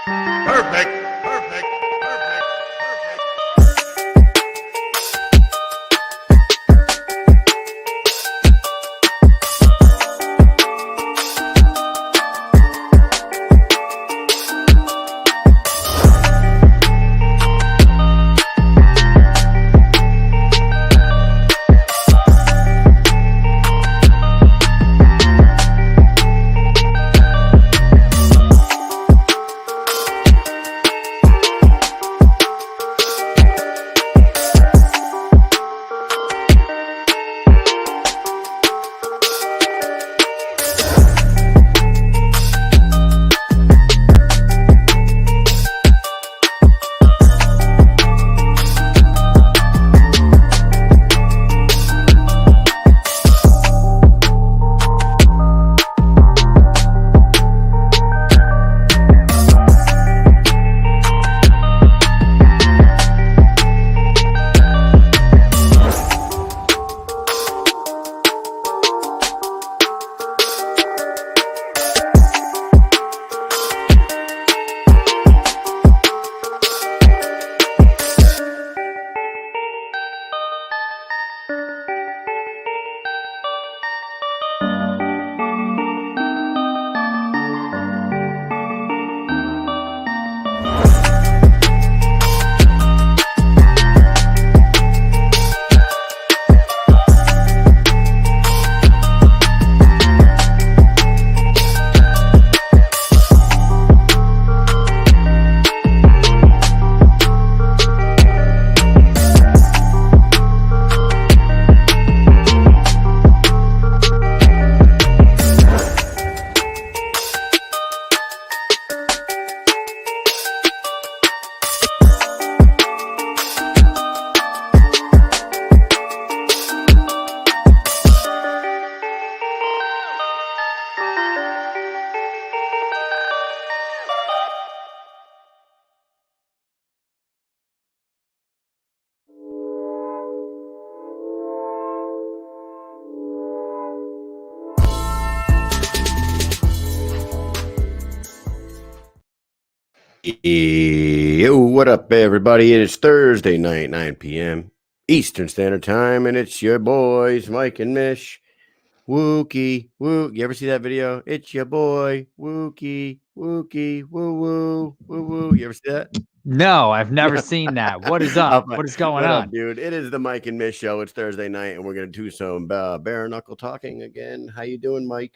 Perfect. Perfect. Perfect. Yo, what up, everybody? It is Thursday night, 9 p.m. Eastern Standard Time, and it's your boys, Mike and Mish. Wookie, woo. You ever see that video? It's your boy, Wookie, Wookie, woo, woo, woo, woo. You ever see that? No, I've never seen that. What is up? What is going What on? up, dude? It is the Mike and Mish show. It's Thursday night, and we're going to do some bare knuckle talking again. How you doing, Mike?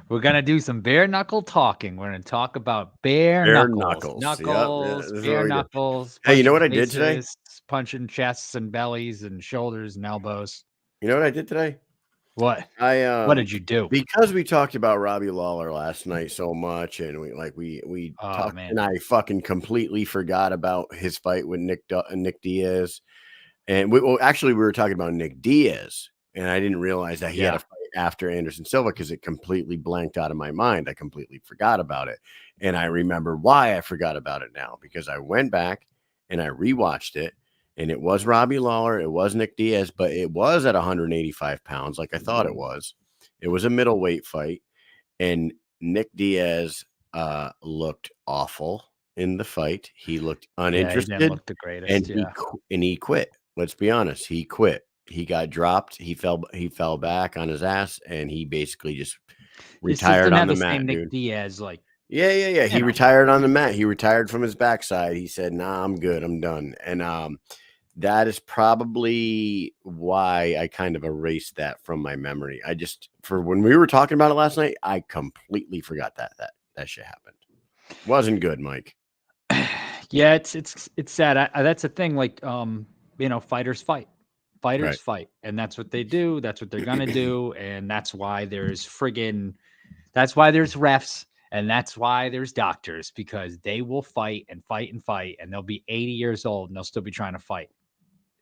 We're gonna do some bare knuckle talking. We're gonna talk about bare knuckles. Yep, Bare knuckles. Hey, you know what I did today? Punching chests and bellies and shoulders and elbows. You know what I did today? What? What did you do? Because we talked about Robbie Lawler last night so much, and we talked, man. and I fucking completely forgot about his fight with Nick Diaz, and we were talking about Nick Diaz, and I didn't realize that he had a fight after Anderson Silva because it completely blanked out of my mind. I completely forgot about it, and I remember why I forgot about it now because I went back and I rewatched it. And it was Robbie Lawler. It was Nick Diaz, but it was at 185 pounds, like I thought it was. It was a middleweight fight, and Nick Diaz looked awful in the fight. He looked uninterested. He didn't look the greatest. And he quit. Let's be honest. He quit. He got dropped. He fell back on his ass, and he basically just retired on the mat. Nick Diaz, like. Yeah. He retired on the mat. He retired from his backside. He said, "Nah, I'm good. I'm done." And that is probably why I kind of erased that from my memory. For when we were talking about it last night, I completely forgot that shit happened. Wasn't good, Mike. Yeah, it's sad. That's the thing. Like, fighters fight. Fighters fight, and that's what they do. That's what they're gonna do, and that's why there's refs. And that's why there's doctors, because they will fight and fight and fight, and they'll be 80 years old and they'll still be trying to fight.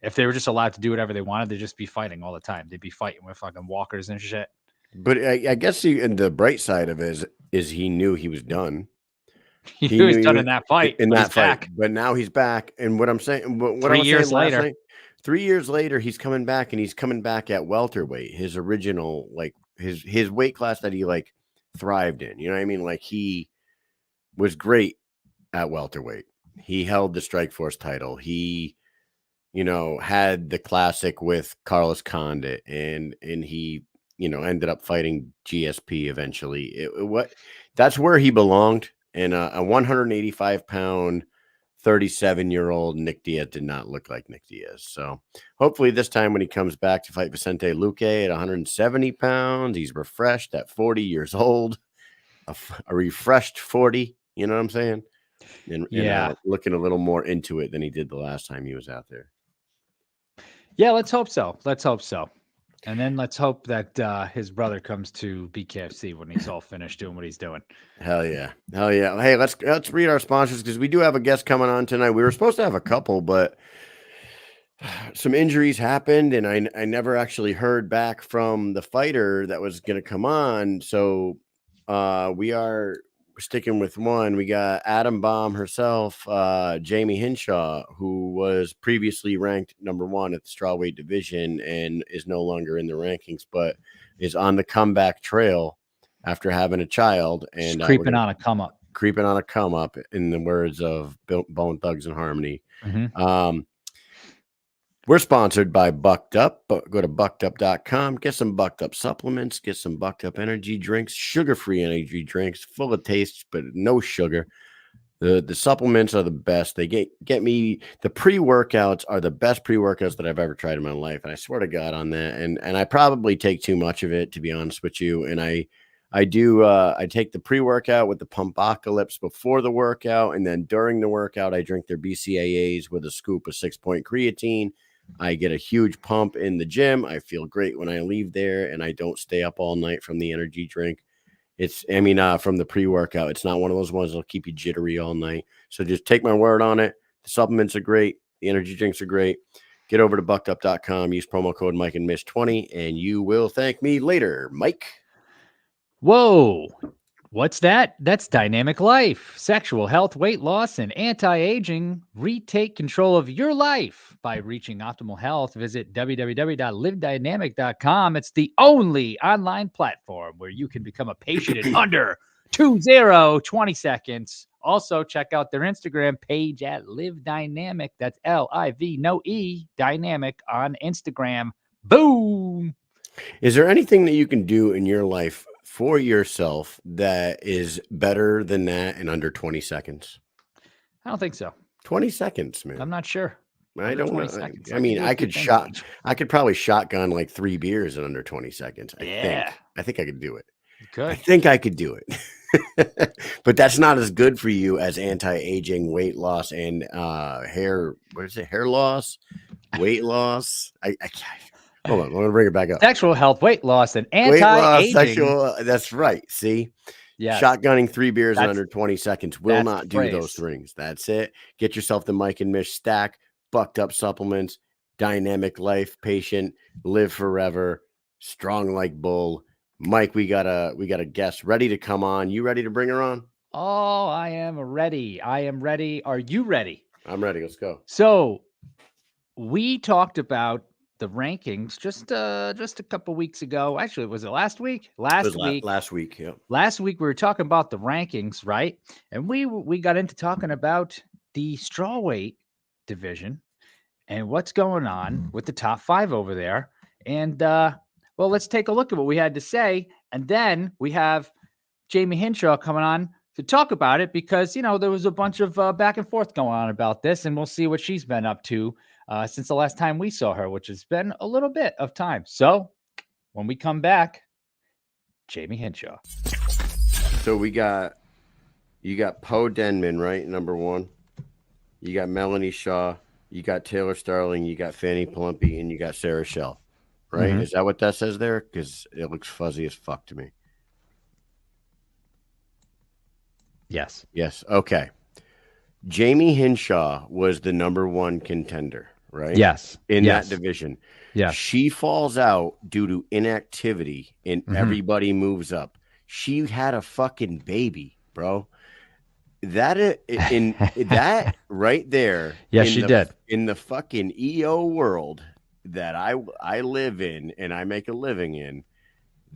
If they were just allowed to do whatever they wanted, they'd just be fighting all the time. They'd be fighting with fucking walkers and shit. But I guess and the bright side of it is he knew he was done. He knew he was done in that fight. But now he's back. And what I'm saying, what 3 years later, 3 years later, he's coming back, and he's coming back at welterweight, his original, like his weight class that he thrived in. You know what I mean? Like, he was great at welterweight. He held the Strikeforce title. He, had the classic with Carlos Condit, and he, ended up fighting GSP eventually. That's where he belonged. And a 185-pound, 37-year-old Nick Diaz did not look like Nick Diaz. So hopefully this time when he comes back to fight Vicente Luque at 170 pounds, he's refreshed at 40 years old, a refreshed 40. You know what I'm saying? And looking a little more into it than he did the last time he was out there. Yeah, let's hope so. And then let's hope that his brother comes to BKFC when he's all finished doing what he's doing. Hell yeah. Hey, let's read our sponsors, because we do have a guest coming on tonight. We were supposed to have a couple, but some injuries happened, and I never actually heard back from the fighter that was going to come on. So we are sticking with one. We got Atom Bomb herself, Jayme Hinshaw, who was previously ranked number 1 at the strawweight division and is no longer in the rankings, but is on the comeback trail after having a child and creeping on a come up, in the words of Bone Thugs and Harmony. Mm-hmm. We're sponsored by Bucked Up. Go to buckedup.com, get some Bucked Up supplements, get some Bucked Up energy drinks, sugar-free energy drinks, full of taste, but no sugar. The supplements are the best. They get me. The pre-workouts are the best pre-workouts that I've ever tried in my life. And I swear to God on that. And I probably take too much of it, to be honest with you. And I take the pre-workout with the Pumpocalypse before the workout. And then during the workout, I drink their BCAAs with a scoop of 6-point creatine. I get a huge pump in the gym. I feel great when I leave there, and I don't stay up all night from the energy drink. From the pre-workout. It's not one of those ones that'll keep you jittery all night. So just take my word on it. The supplements are great. The energy drinks are great. Get over to buckedup.com. Use promo code Mike and Mish 20, and you will thank me later, Mike. Whoa. What's that? That's Dynamic Life. Sexual health, weight loss, and anti-aging. Retake control of your life by reaching optimal health. Visit www.livedynamic.com. It's the only online platform where you can become a patient in under 20 seconds. Also, check out their Instagram page at Live Dynamic. That's LIV, no E, Dynamic on Instagram. Boom. Is there anything that you can do in your life for yourself that is better than that in under 20 seconds? I don't think so. 20 seconds, man. I'm not sure. I don't know. I could probably shotgun like 3 beers in under 20 seconds. I think I could do it. Good. I think I could do it. But that's not as good for you as anti-aging, weight loss, and hair loss, weight loss. Hold on, I'm gonna bring it back up. Sexual health, weight loss, and anti-aging. That's right. See, yeah, shotgunning 3 beers in under 20 seconds will not do those things. That's it. Get yourself the Mike and Mish stack, Bucked Up supplements, Dynamic Life, patient, live forever, strong like bull. Mike, we got a guest ready to come on. You ready to bring her on? Oh, I am ready. Are you ready? I'm ready. Let's go. So we talked about the rankings just a couple weeks ago. Actually, was it last week? Last week. Yeah. Last week we were talking about the rankings, right? And we got into talking about the strawweight division and what's going on with the top 5 over there. And well, let's take a look at what we had to say, and then we have Jayme Hinshaw coming on to talk about it because there was a bunch of back and forth going on about this, and we'll see what she's been up to since the last time we saw her, which has been a little bit of time. So when we come back, Jayme Hinshaw. So you got Poe Denman, right? Number 1. You got Melanie Shaw. You got Taylor Starling. You got Fanny Palumpi, and you got Sarah Schell, right? Mm-hmm. Is that what that says there? Because it looks fuzzy as fuck to me. Yes. Okay. Jayme Hinshaw was the number 1 contender, right? Yes. In that division. Yeah. She falls out due to inactivity, and everybody moves up. She had a fucking baby, bro. That right there. Yes, she did. In the fucking EO world that I live in and I make a living in,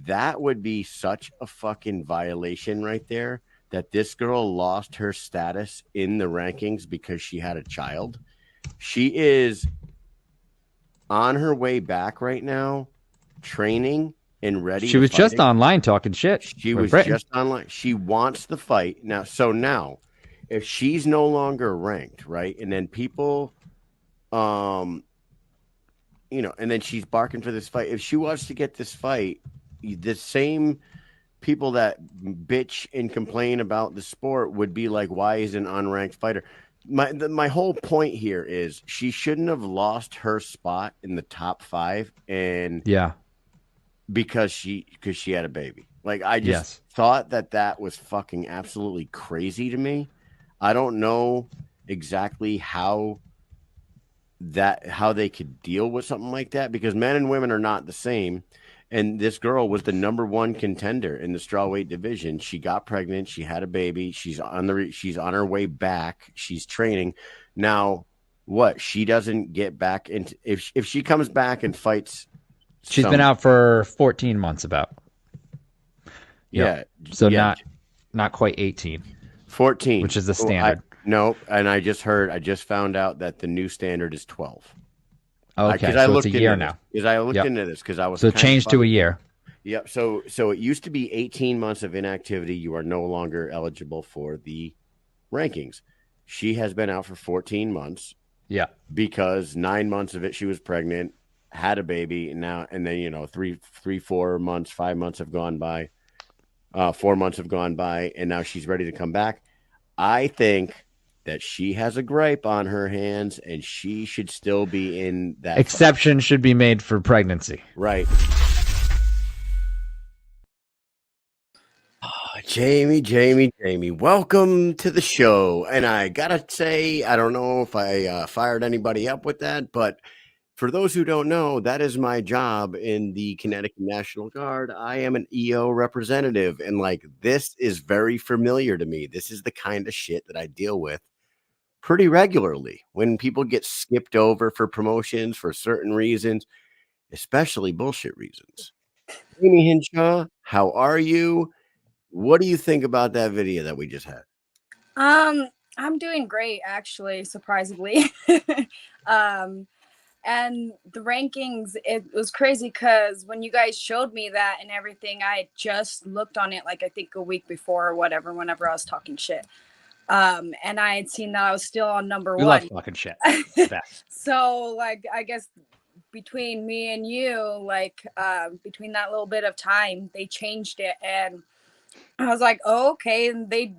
That would be such a fucking violation right there, that this girl lost her status in the rankings because she had a child. She is on her way back right now, training and ready. She was just online talking shit. She was just online. She wants the fight now. So now, if she's no longer ranked, right, and then people, and then she's barking for this fight. If she wants to get this fight, the same people that bitch and complain about the sport would be like, why is an unranked fighter? My whole point here is she shouldn't have lost her spot in the top 5, and because she had a baby. Like, I just thought that was fucking absolutely crazy to me. I don't know exactly how they could deal with something like that, because men and women are not the same. And this girl was the #1 contender in the strawweight division. She got pregnant. She had a baby. She's on her way back. She's training now. What, she doesn't get back into, if she comes back and fights, she's been out for 14 months about. Yeah. So not quite 18. 14, which is the standard. No, and I just found out that the new standard is 12. Okay, so it's a year now. Because I looked into this, because I was so changed to a year. Yep. So it used to be 18 months of inactivity. You are no longer eligible for the rankings. She has been out for 14 months. Yeah. Because 9 months of it she was pregnant, had a baby, and then 4 months, 5 months have gone by. 4 months have gone by, and now she's ready to come back. I think that she has a gripe on her hands, and she should still be in that exception fight. Should be made for pregnancy. Right. Jayme, welcome to the show. And I gotta say, I don't know if I fired anybody up with that, but for those who don't know, that is my job in the Connecticut National Guard. I am an EO representative, and like, this is very familiar to me. This is the kind of shit that I deal with pretty regularly when people get skipped over for promotions for certain reasons, especially bullshit reasons. Jayme Hinshaw, how are you? What do you think about that video that we just had? I'm doing great, actually, surprisingly. And the rankings, it was crazy because when you guys showed me that and everything, I just looked on it like I think a week before or whatever, whenever I was talking shit. And I had seen that I was still on #1. We love talking shit. So, like, I guess between me and you, like, between that little bit of time, they changed it, and I was like, oh, okay. And they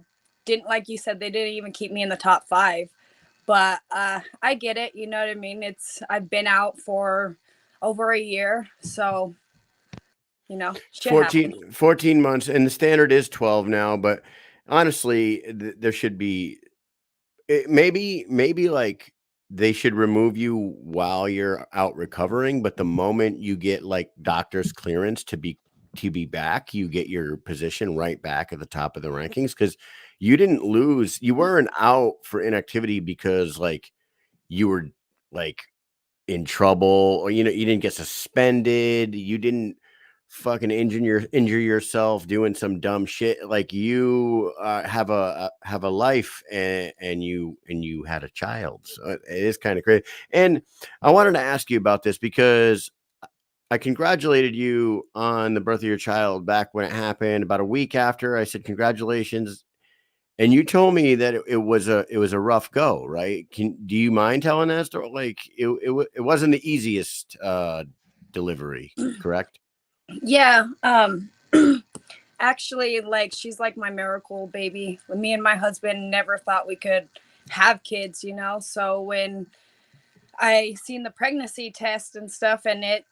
didn't, like you said, they didn't even keep me in the top 5. But I get it. You know what I mean? I've been out for over a year. So, 14 months, and the standard is 12 now. But honestly, there should be maybe like they should remove you while you're out recovering. But the moment you get like doctor's clearance to be back, you get your position right back at the top of the rankings, because you didn't lose. You weren't out for inactivity because like you were like in trouble, or you didn't get suspended. You didn't fucking injure yourself doing some dumb shit. Like, you have a life, and you had a child. So it is kind of crazy. And I wanted to ask you about this because I congratulated you on the birth of your child back when it happened. About a week after, I said congratulations, and you told me that it was a rough go, right? Do you mind telling that story? Like, it wasn't the easiest delivery, correct? Yeah. Actually, like, she's like my miracle baby. Me and my husband never thought we could have kids, So when I seen the pregnancy test and stuff, and it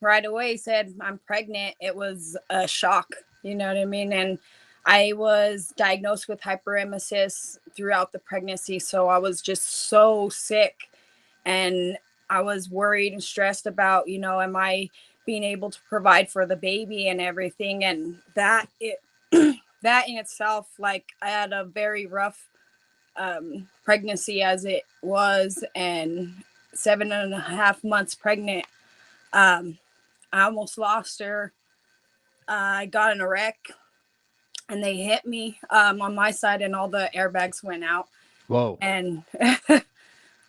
right away said I'm pregnant, it was a shock, you know what I mean? And I was diagnosed with hyperemesis throughout the pregnancy, so I was just so sick, and I was worried and stressed about, am I being able to provide for the baby and everything? And that that in itself, like, I had a very rough pregnancy as it was, and 7.5 months pregnant. I almost lost her I got in a wreck and they hit me on my side and all the airbags went out. Whoa. And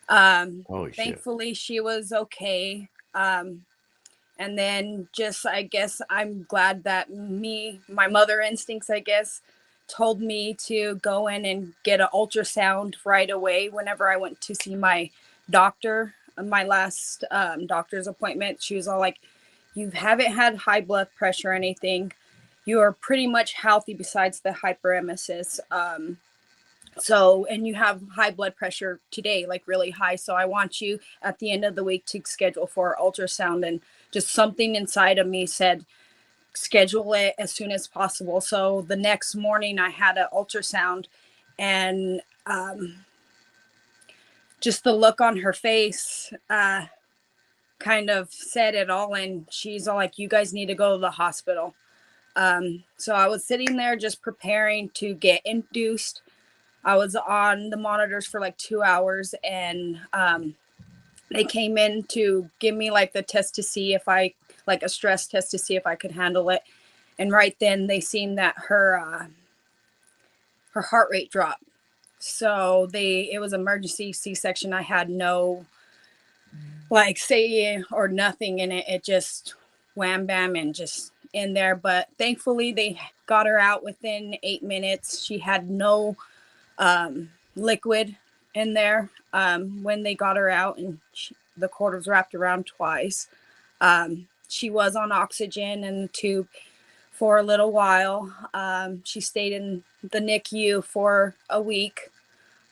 Holy shit. thankfully she was okay. And then just, I guess I'm glad that my mother instincts, I guess, told me to go in and get an ultrasound right away whenever I went to see my doctor, my last doctor's appointment. She was all like, you haven't had high blood pressure or anything. You are pretty much healthy besides the hyperemesis. So, and you have high blood pressure today, like really high. So I want you at the end of the week to schedule for ultrasound. And just something inside of me said, schedule it as soon as possible. So the next morning I had an ultrasound, and just the look on her face kind of said it all. And she's all like, you guys need to go to the hospital. So I was sitting there just preparing to get induced. I was on the monitors for like 2 hours, and they came in to give me like the test to see if I, like a stress test to see if I could handle it. And right then they seen that her heart rate dropped. So it was emergency C-section. I had no like say or nothing in it. It just wham bam and just in there. But thankfully they got her out within 8 minutes. She had no liquid in there when they got her out, and the cord was wrapped around twice. She was on oxygen in the tube for a little while. She stayed in the NICU for a week,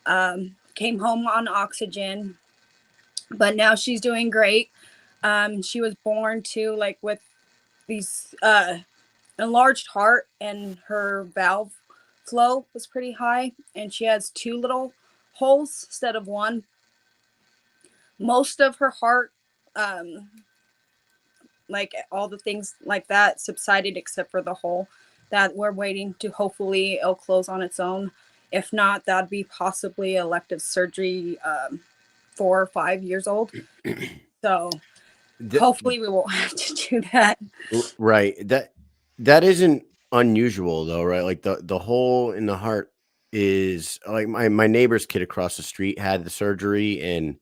came home on oxygen, but now she's doing great. She was born to like with these enlarged heart, and her valve flow was pretty high, and she has 2 little holes instead of 1. Most of her heart, like all the things like that, subsided except for the hole that we're waiting to, hopefully it'll close on its own. If not, that'd be possibly elective surgery 4 or 5 years old. So hopefully we won't have to do that. Right. That isn't unusual though, right? Like the hole in the heart is like my neighbor's kid across the street had the surgery, and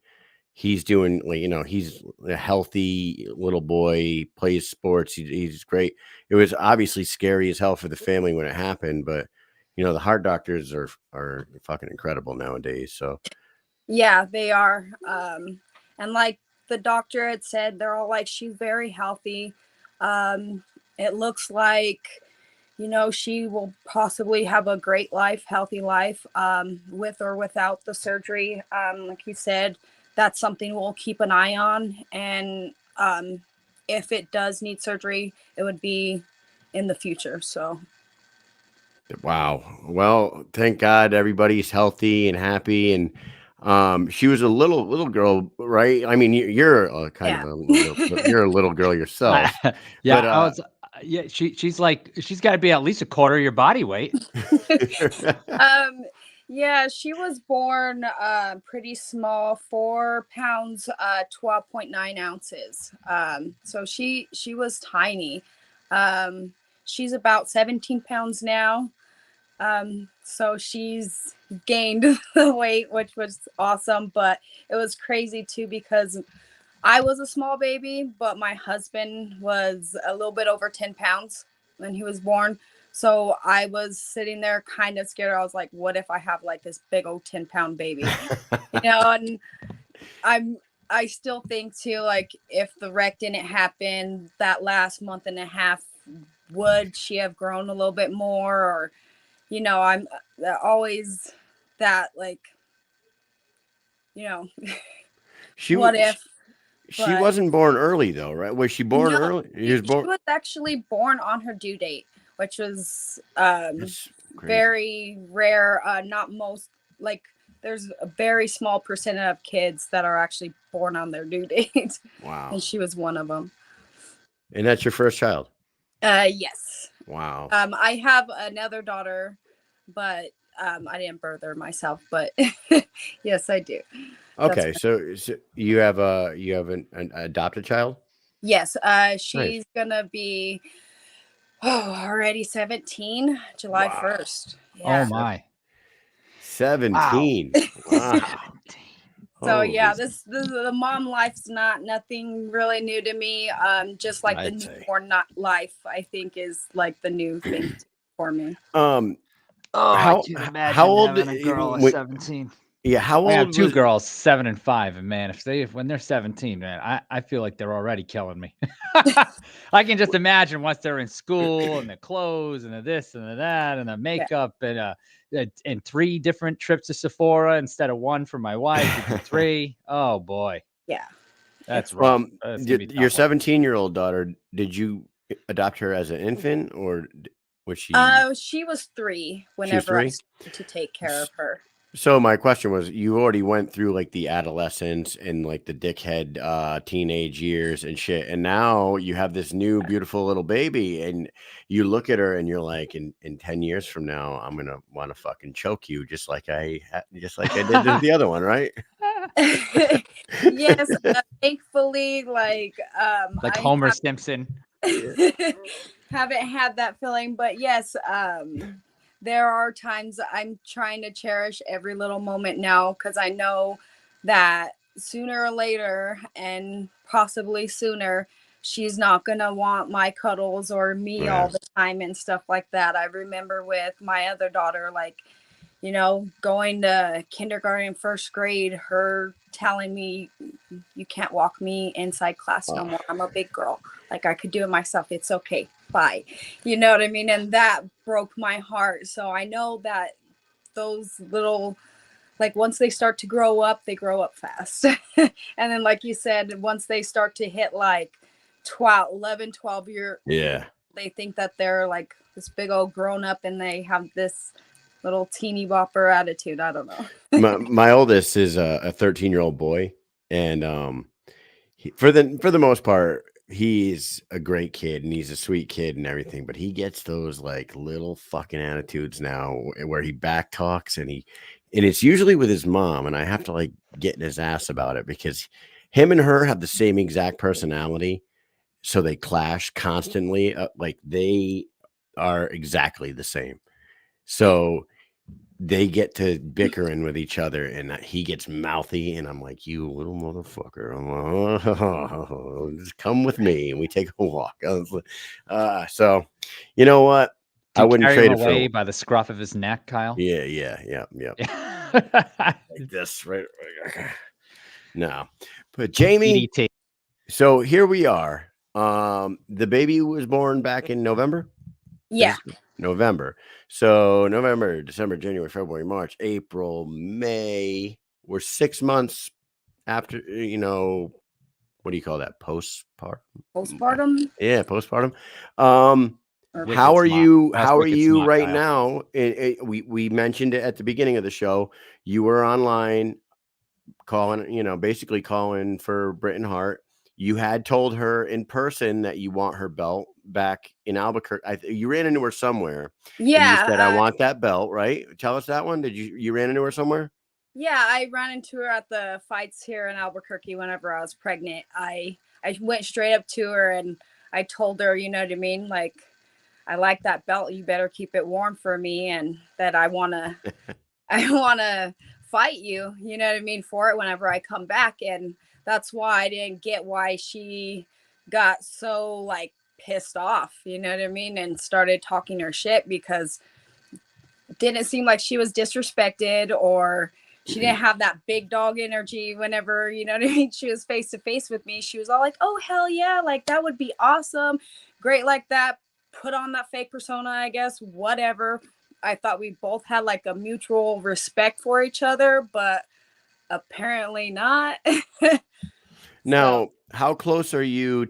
he's doing like, he's a healthy little boy, plays sports. He's great. It was obviously scary as hell for the family when it happened, but the heart doctors are fucking incredible nowadays. So yeah, they are. And like the doctor had said, they're all like, she's very healthy. It looks like, she will possibly have a great life, healthy life, with or without the surgery. Like he said, that's something we'll keep an eye on. And if it does need surgery, it would be in the future. So. Wow. Well, thank God everybody's healthy and happy. And she was a little girl, right? I mean, you're you're a little girl yourself. Yeah, but, she's got to be at least a quarter of your body weight. Yeah, she was born pretty small, 4 pounds, 12.9 ounces. So she was tiny. She's about 17 pounds now. So she's gained the weight, which was awesome, but it was crazy too, because I was a small baby, but my husband was a little bit over 10 pounds when he was born. So I was sitting there kind of scared. I was like, what if I have like this big old 10-pound baby, and I still think too, like if the wreck didn't happen that last month and a half, would she have grown a little bit more? Or, I'm always that like, what if? She wasn't born early though, right? Was she born early? She was actually born on her due date, which was very rare. Not most, like there's a very small percentage of kids that are actually born on their due date. Wow. And she was one of them. And that's your first child? Yes. Wow. I have another daughter, but I didn't birth her myself, but yes, I do. Okay, so you have an adopted child? Yes, she's gonna be Oh, already 17, July Wow. 1st. Oh Yeah. my. 17. Wow. So Holy yeah, the mom life's nothing really new to me. Just like the I'd say. newborn not life, I think is like the new thing for me. Oh, How I can't how imagine old having a girl at when, 17. yeah, how I have old two was girls, 7 and 5, and man, when they're 17, man, I feel like they're already killing me. I can just imagine once they're in school and the clothes and the this and the that and the makeup and 3 different trips to Sephora instead of 1 for my wife. We do 3. Oh boy, Yeah. that's rough. That's gonna be your tough. 17-year-old daughter, did you adopt her as an infant or was she She was 3 she was whenever I 3? started to take care of her. So my question was, you already went through like the adolescence and like the dickhead teenage years and shit, and now you have this new beautiful little baby, and you look at her and you're like, in 10 years from now, I'm gonna want to fucking choke you just like I did to the other one, right? Yes, thankfully, like Like I Homer Simpson. haven't had that feeling, but yes, there are times I'm trying to cherish every little moment now because I know that sooner or later, and possibly sooner, she's not gonna want my cuddles or me all the time and stuff like that. I remember with my other daughter, like, you know, going to kindergarten, first grade, her telling me, you can't walk me inside class no more. I'm a big girl. Like, I could do it myself. It's okay. Bye. You know what I mean? And that broke my heart. So I know that those little, like, once they start to grow up, they grow up fast. And then, like you said, once they start to hit like 12 year, they think that they're like this big old grown up and they have this little teeny bopper attitude. I don't know. my oldest is a 13-year-old boy, and for the most part, he's a great kid and he's a sweet kid and everything, but he gets those like little fucking attitudes now where he back talks and it's usually with his mom, and I have to like get in his ass about it because him and her have the same exact personality, so they clash constantly. Like they are exactly the same, so they get to bickering with each other, and he gets mouthy, and I'm like, you little motherfucker. I'm like, oh, just come with me, and we take a walk. So, you know what? I wouldn't trade it away for by the scruff of his neck, Kyle. Yeah. Like this, right? No, but Jayme. EDT. So here we are. The baby was born back in November. Yeah. November. So November, December, January, February, March, April, May. We're 6 months after, what do you call that? Postpartum? Yeah, postpartum. With How its are mom. you? That's How are with its you mom, right Kyle. now? We mentioned it at the beginning of the show. You were online basically calling for Britton Hart. You had told her in person that you want her belt back in Albuquerque. You ran into her somewhere. Yeah. And you said, I want that belt, right? Tell us that one. Did you ran into her somewhere? Yeah, I ran into her at the fights here in Albuquerque whenever I was pregnant. I went straight up to her and I told her, you know what I mean? Like, I like that belt. You better keep it warm for me, and that I want to fight you, you know what I mean, for it whenever I come back. And that's why I didn't get why she got so like pissed off, you know what I mean, and started talking her shit, because it didn't seem like she was disrespected or she didn't have that big dog energy whenever, you know what I mean, she was face to face with me. She was all like, oh, hell yeah, like that would be awesome. Great like that. Put on that fake persona, I guess, whatever. I thought we both had like a mutual respect for each other, but apparently not. Now, how close are you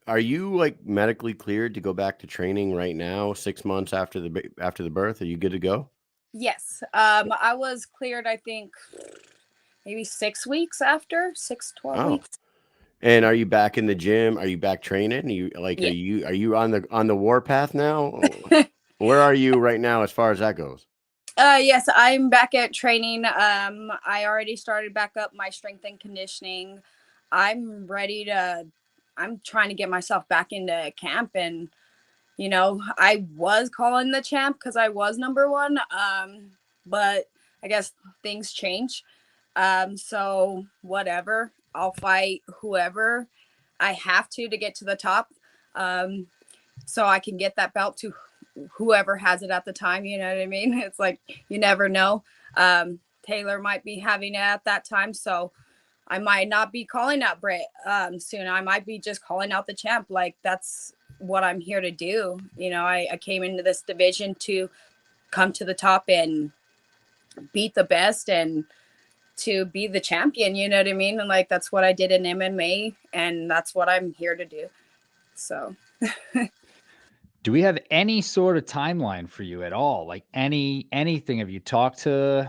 like medically cleared to go back to training right now, 6 months after the birth? Are you good to go? Yes. I was cleared, I think, maybe 6 weeks after, 12 weeks. And are you back in the gym? Are you back training? Are you on the warpath now? Where are you right now as far as that goes? Yes, I'm back at training. I already started back up my strength and conditioning. I'm trying to get myself back into camp and you know, I was calling the champ because I was number one. But I guess things change. So whatever, I'll fight whoever I have to get to the top. So I can get that belt to whoever has it at the time. You know what I mean? It's like, you never know. Taylor might be having it at that time. So I might not be calling out Britt soon. I might be just calling out the champ. Like, that's what I'm here to do. You know, I came into this division to come to the top and beat the best and to be the champion. You know what I mean? And like, that's what I did in MMA, and that's what I'm here to do. So do we have any sort of timeline for you at all? Like anything? Have you talked to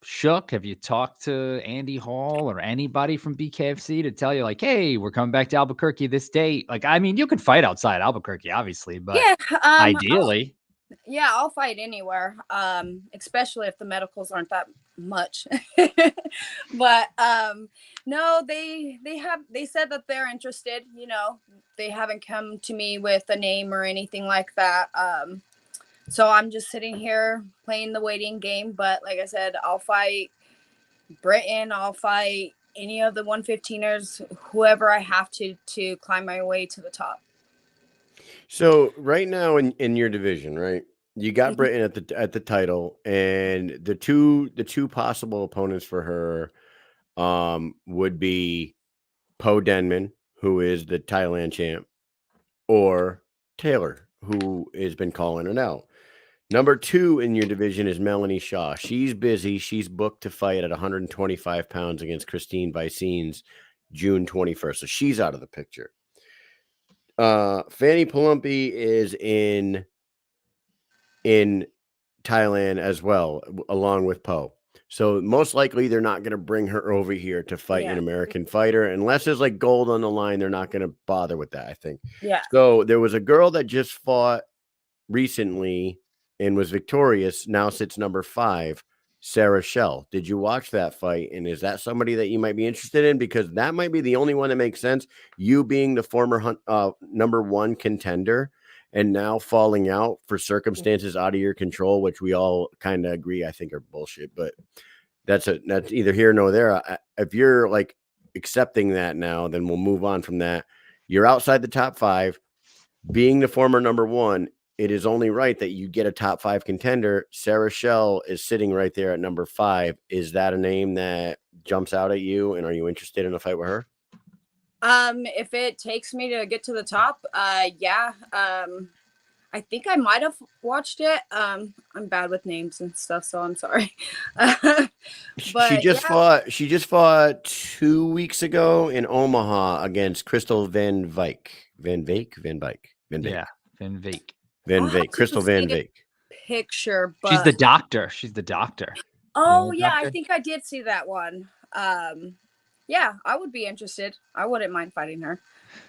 Shook? Have you talked to Andy Hall or anybody from BKFC to tell you like, hey, we're coming back to Albuquerque this date? Like, I mean, you can fight outside Albuquerque, obviously, but yeah, ideally. I'll fight anywhere, especially if the medicals aren't that much. But no, they said that they're interested. You know, they haven't come to me with a name or anything like that. So I'm just sitting here playing the waiting game. But like I said, I'll fight Britain. I'll fight any of the 115ers, whoever I have to climb my way to the top. So right now in your division, right, you got Britain at the title, and the two possible opponents for her would be Poe Denman, who is the Thailand champ, or Taylor, who has been calling it out. Number 2 in your division is Melanie Shaw. She's busy. She's booked to fight at 125 pounds against Christine Vicines June 21st. So she's out of the picture. Fanny Palumpi is in Thailand as well, along with Poe. So most likely they're not going to bring her over here to fight an American fighter. Unless there's like gold on the line, they're not going to bother with that, I think. Yeah. So there was a girl that just fought recently and was victorious, now sits number 5, Sarah Shell. Did you watch that fight? And is that somebody that you might be interested in? Because that might be the only one that makes sense. You being the former number 1 contender and now falling out for circumstances out of your control, which we all kind of agree, I think, are bullshit. But that's either here nor there. If you're like accepting that now, then we'll move on from that. You're outside the top 5. Being the former number 1, it is only right that you get a top 5 contender. Sarah Shell is sitting right there at number 5. Is that a name that jumps out at you? And are you interested in a fight with her? If it takes me to get to the top, yeah. I think I might have watched it. I'm bad with names and stuff, so I'm sorry. But she just fought 2 weeks ago in Omaha against Crystal Van Vyk. Yeah, Van Vyk. Crystal Van Vyk. Picture, but She's the doctor. Oh yeah, I think I did see that one. Yeah, I would be interested. I wouldn't mind fighting her.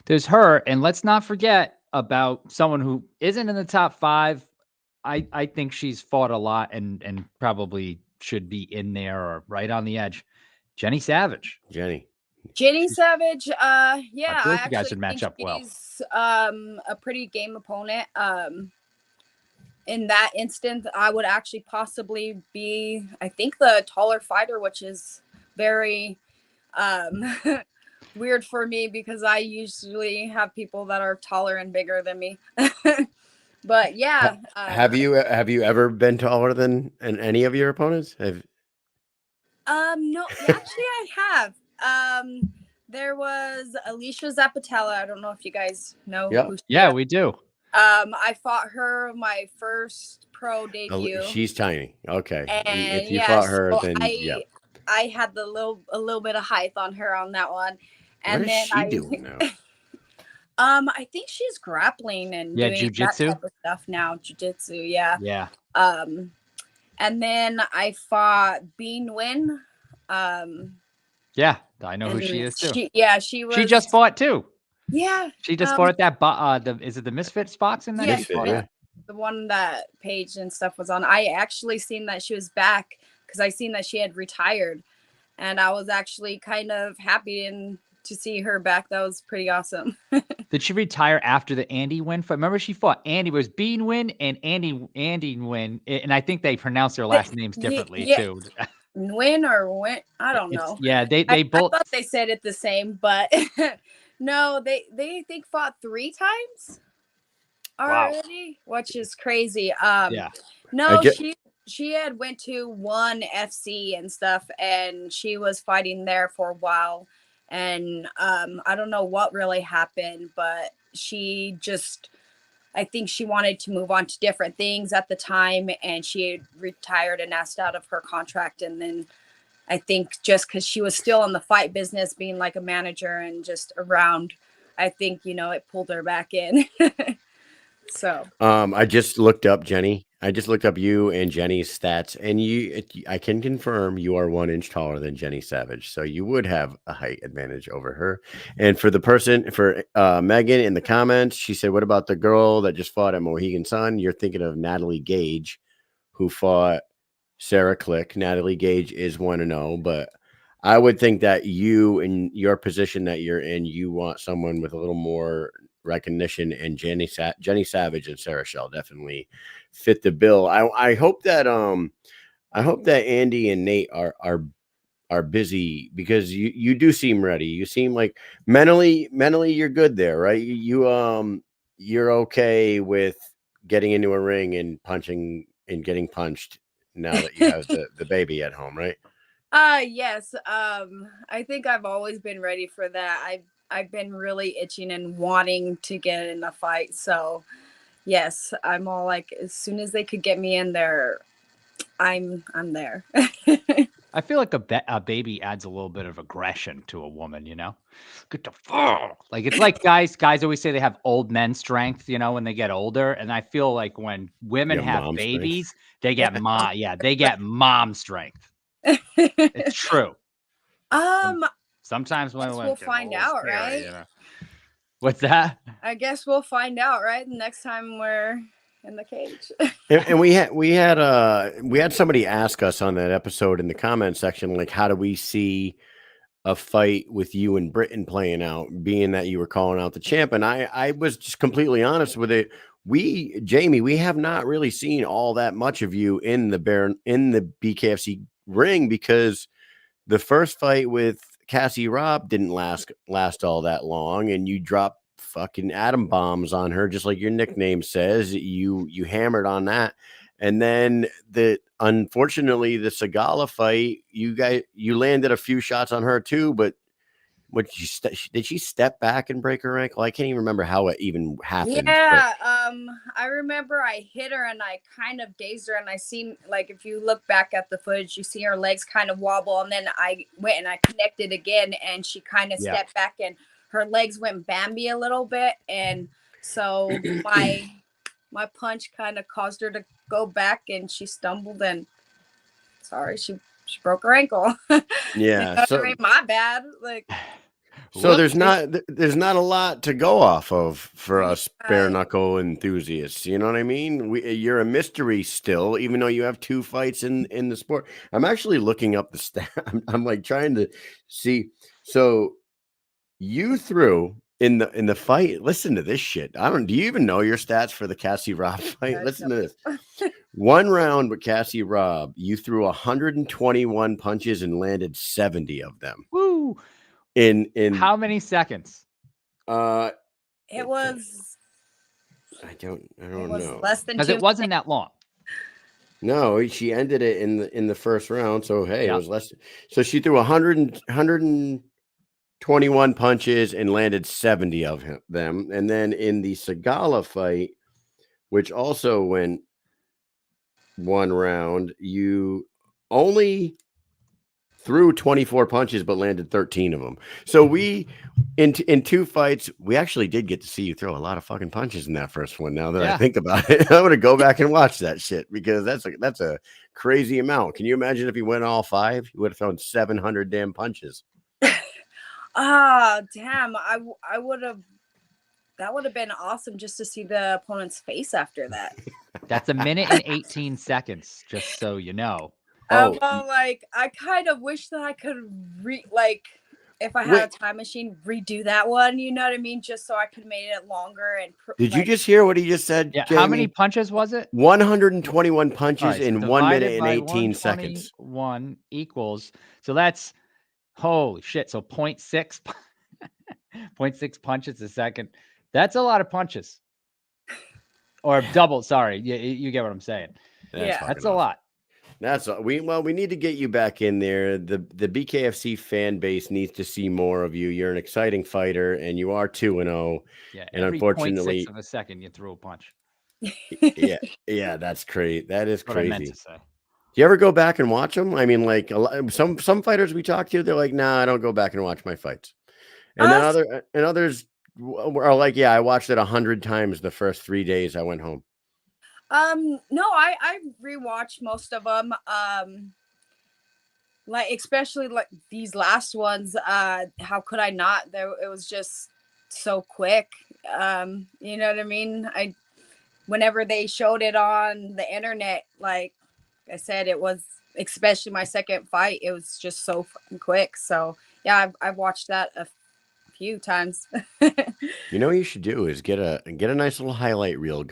There's her, and let's not forget about someone who isn't in the top 5. I think she's fought a lot and probably should be in there or right on the edge. Jenny Savage. Jenny Savage. Yeah, I feel like I you guys should match up well. She's a pretty game opponent. In that instance, I would actually possibly be, I think, the taller fighter, which is very weird for me because I usually have people that are taller and bigger than me. But yeah. Have you ever been taller than any of your opponents? No, actually I have. There was Alicia Zapatella. I don't know if you guys know. Yeah, who she yeah, is. we do. I fought her my first pro debut. She's tiny. Okay. And if you fought her, then I had a little bit of height on her on that one. And what is she doing now? I think she's grappling and doing jiu-jitsu? that type of stuff now. Jiu-jitsu, yeah. Yeah. And then I fought Bean Nguyen. Yeah, I know who she is too. She just fought too. Yeah. She just fought at that is it the Misfits boxing that yeah, she fought? Yeah. The one that Paige and stuff was on. I actually seen that she was back because I seen that she had retired. And I was actually kind of happy and to see her back. That was pretty awesome. Did she retire after the Andy win? Remember, she fought Andy. It was Bean win and Andy win, and I think they pronounce their last names differently too. Win or win? I don't know. Yeah, they both. I thought they said it the same, but no, they think fought 3 times already, which is crazy. Yeah. No, she had went to one FC and stuff, and she was fighting there for a while. And I don't know what really happened, but she just, I think she wanted to move on to different things at the time, and she had retired and asked out of her contract. And then I think just because she was still in the fight business, being like a manager and just around, I think, it pulled her back in. So I just looked up Jenny. I just looked up you and Jenny's stats, and I can confirm you are 1 inch taller than Jenny Savage, so you would have a height advantage over her. And for Megan in the comments, she said, "What about the girl that just fought at Mohegan Sun?" You're thinking of Natalie Gage, who fought Sarah Click. Natalie Gage is 1-0, but I would think that you, in your position that you're in, you want someone with a little more recognition, and Jenny Savage and Sarah Shell definitely fit the bill. I hope that Andy and Nate are busy, because you do seem ready. You seem like mentally you're good there, right? You're okay with getting into a ring and punching and getting punched now that you have the baby at home, right? Yes. I think I've always been ready for that. I've been really itching and wanting to get in a fight. So yes, I'm all like, as soon as they could get me in there, I'm there. I feel like a baby adds a little bit of aggression to a woman, Get the like, it's like guys always say they have old men strength, when they get older. And I feel like when women have babies, they get they get mom strength. It's true. Sometimes when we'll find out, right? What's that? I guess we'll find out, right? The next time we're in the cage. And we had somebody ask us on that episode in the comment section, like, how do we see a fight with you and Britain playing out, being that you were calling out the champ? And I was just completely honest with it. Jayme, we have not really seen all that much of you in the BKFC ring, because the first fight with Cassie Robb didn't last all that long, and you dropped fucking atom bombs on her, just like your nickname says. You hammered on that. And then unfortunately the Segala fight, you landed a few shots on her too, but did she step back and break her ankle? I can't even remember how it even happened. Yeah, I remember I hit her and I kind of dazed her, and I seen, like, if you look back at the footage, you see her legs kind of wobble, and then I went and I connected again, and she kind of stepped back and her legs went Bambi a little bit, and so my punch kind of caused her to go back, and she stumbled, and she broke her ankle. Yeah, so it ain't my bad. Like, so there's not a lot to go off of for us bare knuckle enthusiasts. You know what I mean? You're a mystery still, even though you have 2 fights in the sport. I'm actually looking up the stat. I'm like trying to see. So you threw in the fight. Listen to this shit. Do you even know your stats for the Cassie Robb fight? Listen to this. 1 round with Cassie Robb, you threw 121 punches and landed 70 of them. Woo! In how many seconds? It was. I don't know. Less than 2. Because it wasn't that long. No, she ended it in the first round. So hey, it was less. So she threw 121 punches and landed 70 of them. And then in the Segala fight, which also went 1 round, you only threw 24 punches but landed 13 of them. So we in 2 fights, we actually did get to see you throw a lot of fucking punches in that first one. Now that I think about it, I'm gonna go back and watch that shit, because that's a crazy amount. Can you imagine if you went all 5? You would have thrown 700 damn punches. Damn. I would have. That would have been awesome, just to see the opponent's face after that. That's 1 minute and 18 seconds, just so you know. Well, like, I kind of wish that I could if I had a time machine, redo that one. You know what I mean? Just so I could make it longer. And did you just hear what he just said? Yeah. Jayme? How many punches was it? 121 punches Right, so in 1 minute and by 18 seconds. 121 equals. So that's holy shit. So 0.6, 0.6 punches a second. That's a lot of punches. Or double. Sorry, you get what I'm saying. That's a lot. We need to get you back in there. The BKFC fan base needs to see more of you. You're an exciting fighter, and you are 2-0. Yeah, and every unfortunately, 0.6 of a second you threw a punch. yeah, that's crazy. That is What crazy. I meant to say. Do you ever go back and watch them? I mean, like some fighters we talk to, they're like, "Nah, I don't go back and watch my fights," and then others are like, "Yeah, I watched it 100 times the first 3 days I went home." No, I rewatched most of them. Like especially like these last ones. How could I not? It was just so quick. You know what I mean? Whenever they showed it on the internet, like I said, it was especially my second fight. It was just so fucking quick. So yeah, I've watched that a few times. You know what you should do is get a nice little highlight reel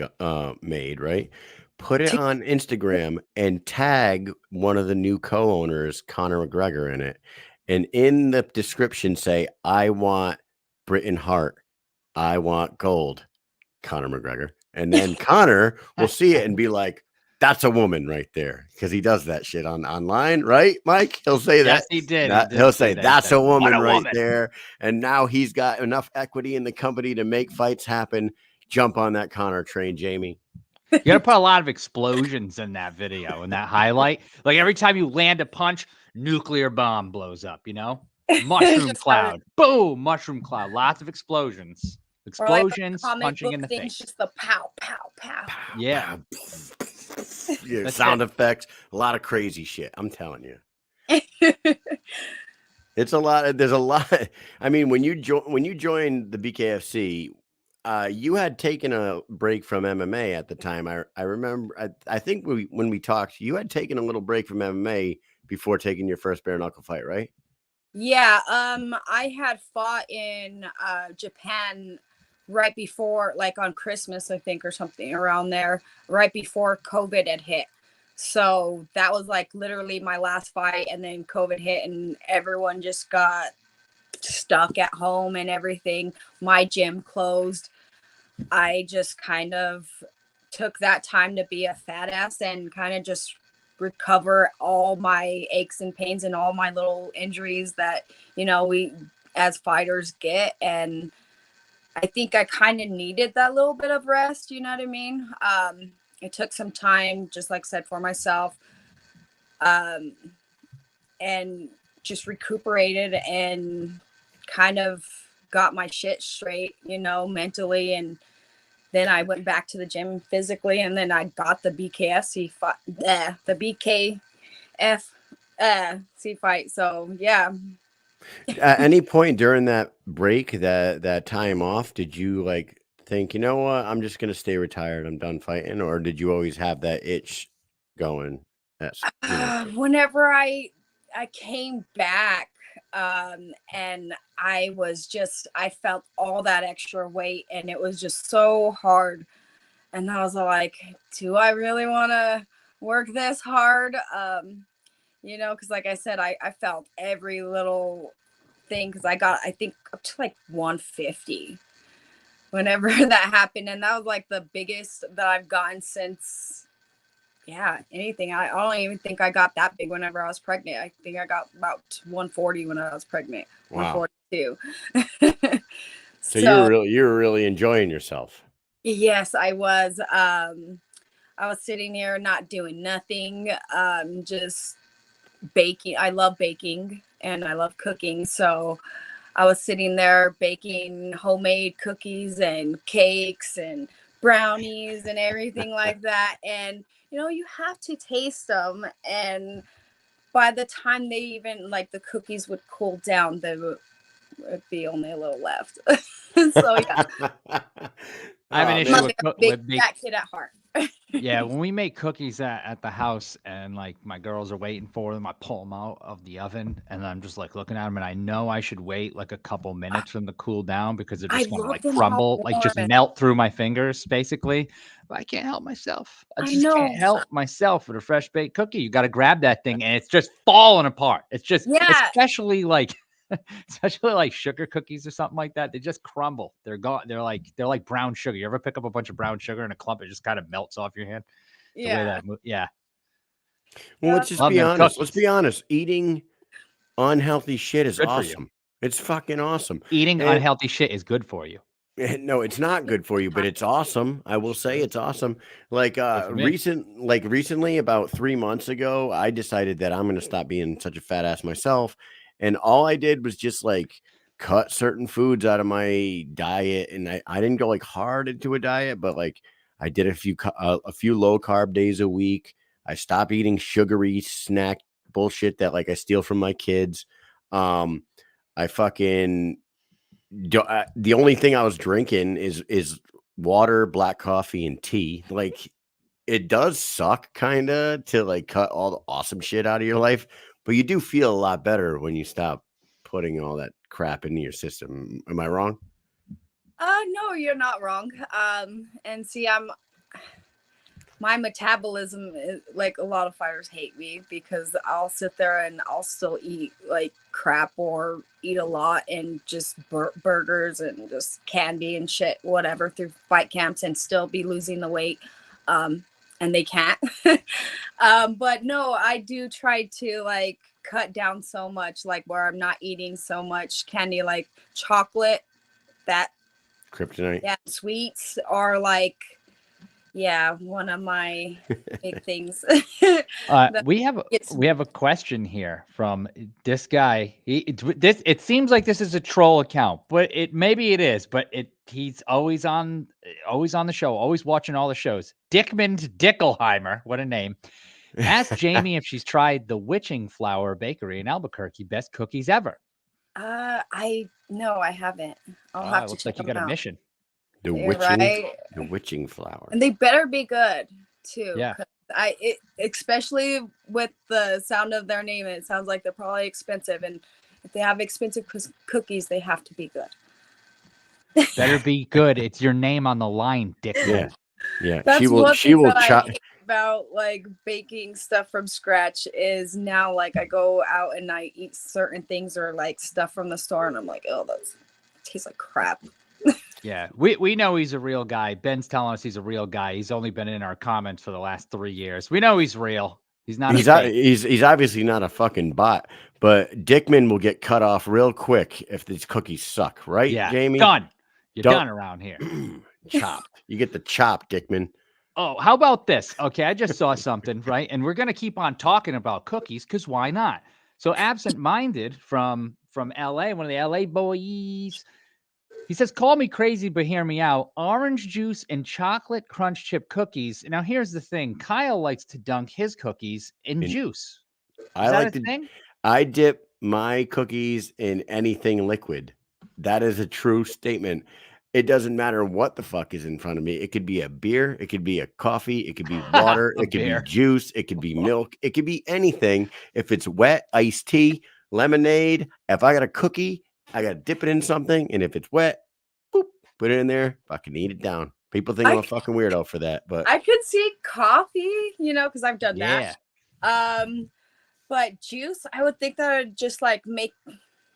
made, right? Put it on Instagram and tag one of the new co-owners, Conor McGregor, in it. And in the description say, I want Britain Hart. I want gold, Conor McGregor. And then Conor will see it and be like, that's a woman right there, because he does that shit online, right, Mike? He'll say that. Yes, he did. He'll say that's a woman right woman. there. And now he's got enough equity in the company to make fights happen. Jump on that Conor train, Jayme. You gotta put a lot of explosions in that video, in that highlight. Like every time you land a punch, nuclear bomb blows up, you know? Mushroom cloud. Boom, mushroom cloud. Lots of explosions. Explosions, like punching in the face. Just the pow, pow, pow. Yeah. Yeah, sound effects, a lot of crazy shit. I'm telling you. It's a lot. There's a lot. I mean, when you joined the BKFC, you had taken a break from MMA at the time. I remember. I think when we talked, you had taken a little break from MMA before taking your first bare knuckle fight, right? Yeah. I had fought in Japan right before, like on Christmas, I think, or something around there, right before COVID had hit. So that was like literally my last fight, and then COVID hit and everyone just got stuck at home and everything. My gym closed. I just kind of took that time to be a fat ass and kind of just recover all my aches and pains and all my little injuries that, you know, we as fighters get. And I think I kind of needed that little bit of rest. You know what I mean? It took some time, just like I said, for myself, and just recuperated and kind of got my shit straight, you know, mentally. And then I went back to the gym physically, and then I got the BKFC fight, the BKFC fight. So yeah. At any point during that break, that time off, did you like think, you know what, I'm just gonna stay retired, I'm done fighting, or did you always have that itch going? Whenever I came back, and I felt all that extra weight, and it was just so hard. And I was like, do I really want to work this hard? You know, because like I said, I felt every little thing, because I got, I think, up to like 150 whenever that happened. And that was like the biggest that I've gotten since, anything. I don't even think I got that big whenever I was pregnant. I think I got about 140 when I was pregnant. Wow. 142. So you were really enjoying yourself. Yes, I was. I was sitting there not doing nothing, just baking. I love baking and I love cooking. So I was sitting there baking homemade cookies and cakes and brownies and everything like that. And, you know, you have to taste them. And by the time they even, like, the cookies would cool down, there would be only a little left. So, yeah. I have an issue with big fat kid at heart. Yeah, when we make cookies at the house and like my girls are waiting for them, I pull them out of the oven and I'm just like looking at them and I know I should wait like a couple minutes for them to cool down because they're I just gonna love like them crumble, all like just warm. melt through my fingers, basically. But I can't help myself. I I just can't know. help myself with a fresh baked cookie. You got to grab that thing and it's just falling apart. It's just, Yeah. especially like especially like sugar cookies or something like that. They just crumble. They're gone. They're like brown sugar. You ever pick up a bunch of brown sugar in a clump? It just kind of melts off your hand. The way Yeah. that, yeah. Well, let's just Love be them honest. Let's cookies. be honest. Eating unhealthy shit is Good for you. awesome. It's fucking awesome. Eating And unhealthy shit is good for you. no, it's not good for you, but it's awesome. I will say it's awesome. Like Good for me. recently, about 3 months ago, I decided that I'm going to stop being such a fat ass myself, and all I did was just like cut certain foods out of my diet, and I didn't go like hard into a diet, but like I did a few low carb days a week. I stopped eating sugary snack bullshit that like I steal from my kids. I fucking the only thing I was drinking is water, black coffee, and tea. Like it does suck kind of to like cut all the awesome shit out of your life, but you do feel a lot better when you stop putting all that crap into your system. Am I wrong? No, you're not wrong. And see, my metabolism is like a lot of fighters hate me because I'll sit there and I'll still eat like crap or eat a lot and just burgers and just candy and shit, whatever, through fight camps and still be losing the weight. And they can't. But no, I do try to like cut down so much, like where I'm not eating so much candy, like chocolate, that Kryptonite. yeah, sweets are like, yeah, one of my big things. We have a question here from this guy. It seems like this is a troll account, but maybe it is. But he's always on the show, always watching all the shows. Dickmund Dickelheimer, what a name. Ask Jayme if she's tried the Witching Flower Bakery in Albuquerque. Best cookies ever. No, I haven't. I'll have to looks check like you them got a out. mission. The witching flower. And they better be good too. Yeah. Especially with the sound of their name, it sounds like they're probably expensive. And if they have expensive cookies, they have to be good. Better be good. It's your name on the line, Dick. Yeah. Yeah. That's she will chop about like baking stuff from scratch is now like I go out and I eat certain things or like stuff from the store and I'm like, oh, that tastes like crap. Yeah, we know he's a real guy. Ben's telling us he's a real guy. He's only been in our comments for the last 3 years. We know he's real. He's not. He's obviously not a fucking bot. But Dickman will get cut off real quick if these cookies suck, right? Yeah, Jayme? done. You're done around here. Chopped. You get the chop, Dickman. Oh, how about this? Okay, I just saw something, right? And we're gonna keep on talking about cookies because why not? So absent-minded from LA, one of the LA boys. He says, call me crazy, but hear me out. Orange juice and chocolate crunch chip cookies. Now, here's the thing. Kyle likes to dunk his cookies in juice. I dip my cookies in anything liquid. That is a true statement. It doesn't matter what the fuck is in front of me. It could be a beer. It could be a coffee. It could be water. It could be juice. It could be milk. It could be anything. If it's wet, iced tea, lemonade. If I got a cookie, I got to dip it in something. And if it's wet, boop, put it in there. Fucking eat it down. People think I'm a fucking weirdo for that. But I could see coffee, because I've done that. But juice, I would think that would just like make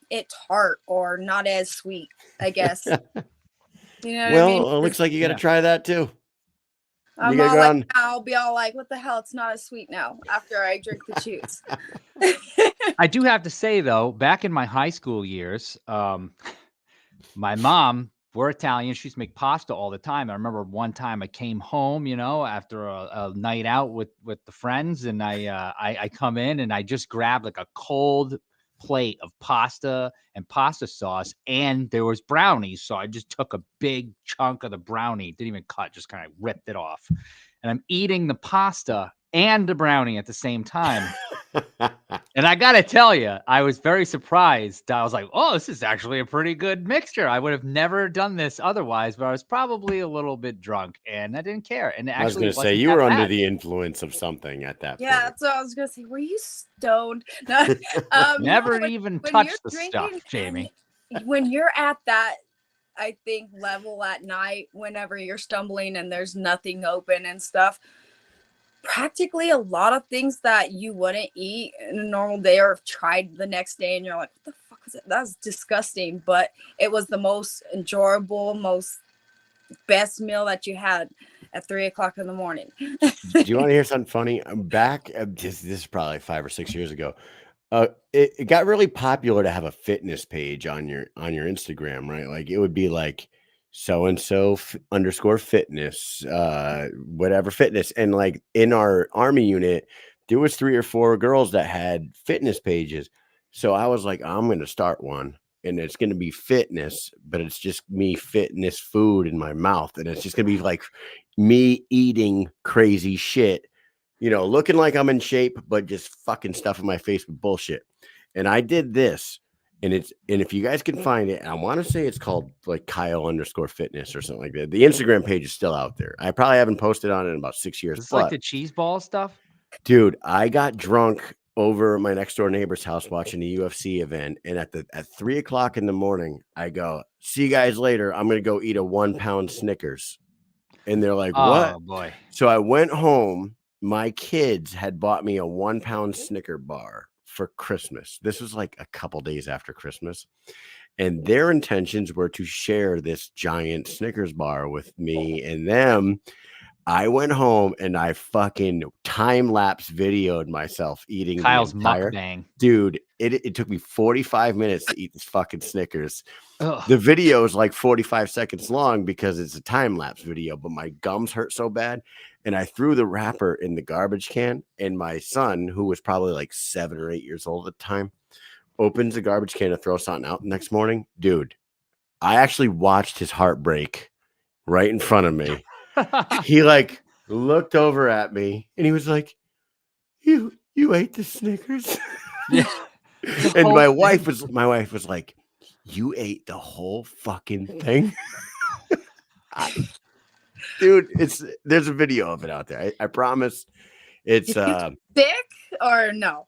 it tart or not as sweet, I guess. You know what I mean? It looks like you got to try that too. I'll be all like, what the hell? It's not as sweet now after I drink the juice. I do have to say, though, back in my high school years, my mom, we're Italian. She used to make pasta all the time. I remember one time I came home, after a night out with the friends, and I come in and I just grabbed like a cold plate of pasta and pasta sauce, and there was brownies. So I just took a big chunk of the brownie, didn't even cut, just kind of ripped it off. And I'm eating the pasta and the brownie at the same time. And I got to tell you, I was very surprised. I was like, oh, this is actually a pretty good mixture. I would have never done this otherwise, but I was probably a little bit drunk and I didn't care. And I was actually, going to say, you were under the influence of something at that point. Yeah, that's what I was going to say. Were you stoned? No, never no, even when touched you're the drinking stuff, Jayme. When you're at that, I think, level at night, whenever you're stumbling and there's nothing open and stuff, practically a lot of things that you wouldn't eat in a normal day or have tried the next day and you're like, what the fuck is it? That's disgusting. But it was the most enjoyable, most best meal that you had at 3 o'clock in the morning. Do you want to hear something funny? Back, this is probably 5 or 6 years ago. It got really popular to have a fitness page on your Instagram, right? Like it would be like so-and-so _ fitness, whatever fitness. And like in our army unit, there was 3 or 4 girls that had fitness pages. So I was like, I'm going to start one and it's going to be fitness, but it's just me fitness food in my mouth. And it's just going to be like me eating crazy shit, you know, looking like I'm in shape, but just fucking stuffing my face with bullshit. And I did this. And if you guys can find it, I want to say it's called like Kyle _ fitness or something like that. The Instagram page is still out there. I probably haven't posted on it in about 6 years. It's like the cheese ball stuff. Dude, I got drunk over my next door neighbor's house watching the UFC event. And at 3 o'clock in the morning, I go, see you guys later. I'm going to go eat a 1 pound Snickers. And they're like, what? Oh boy. So I went home. My kids had bought me a 1 pound Snicker bar for Christmas. This was like a couple days after Christmas. And their intentions were to share this giant Snickers bar with me and them. I went home and I fucking time-lapse videoed myself eating Kyle's mukbang. Dude, it took me 45 minutes to eat this fucking Snickers. Ugh. The video is like 45 seconds long because it's a time-lapse video, but my gums hurt so bad. And I threw the wrapper in the garbage can, and my son, who was probably like 7 or 8 years old at the time, opens the garbage can to throw something out the next morning. Dude, I actually watched his heart break right in front of me. He like looked over at me and he was like, you ate the Snickers? Yeah. And my wife was like, you ate the whole fucking thing? Dude, there's a video of it out there. I promise. It's sick or no?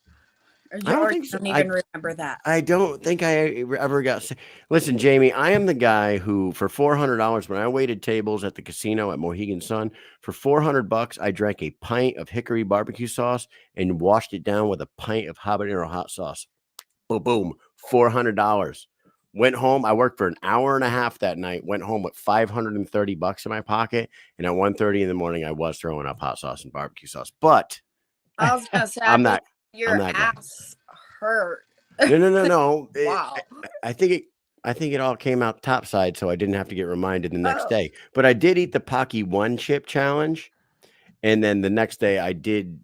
Or I don't think so. Don't even remember that. I don't think I ever got sick. Listen, Jayme, I am the guy who, for $400, when I waited tables at the casino at Mohegan Sun, for $400, I drank a pint of hickory barbecue sauce and washed it down with a pint of habanero hot sauce. Boom, boom, $400. Went home. I worked for an hour and a half that night. Went home with $530 in my pocket, and at 1:30 in the morning, I was throwing up hot sauce and barbecue sauce. But I was gonna say, I'm not. Your ass hurt. No. Wow. I think it all came out topside, so I didn't have to get reminded the next day. But I did eat the Pocky 1 chip challenge, and then the next day I did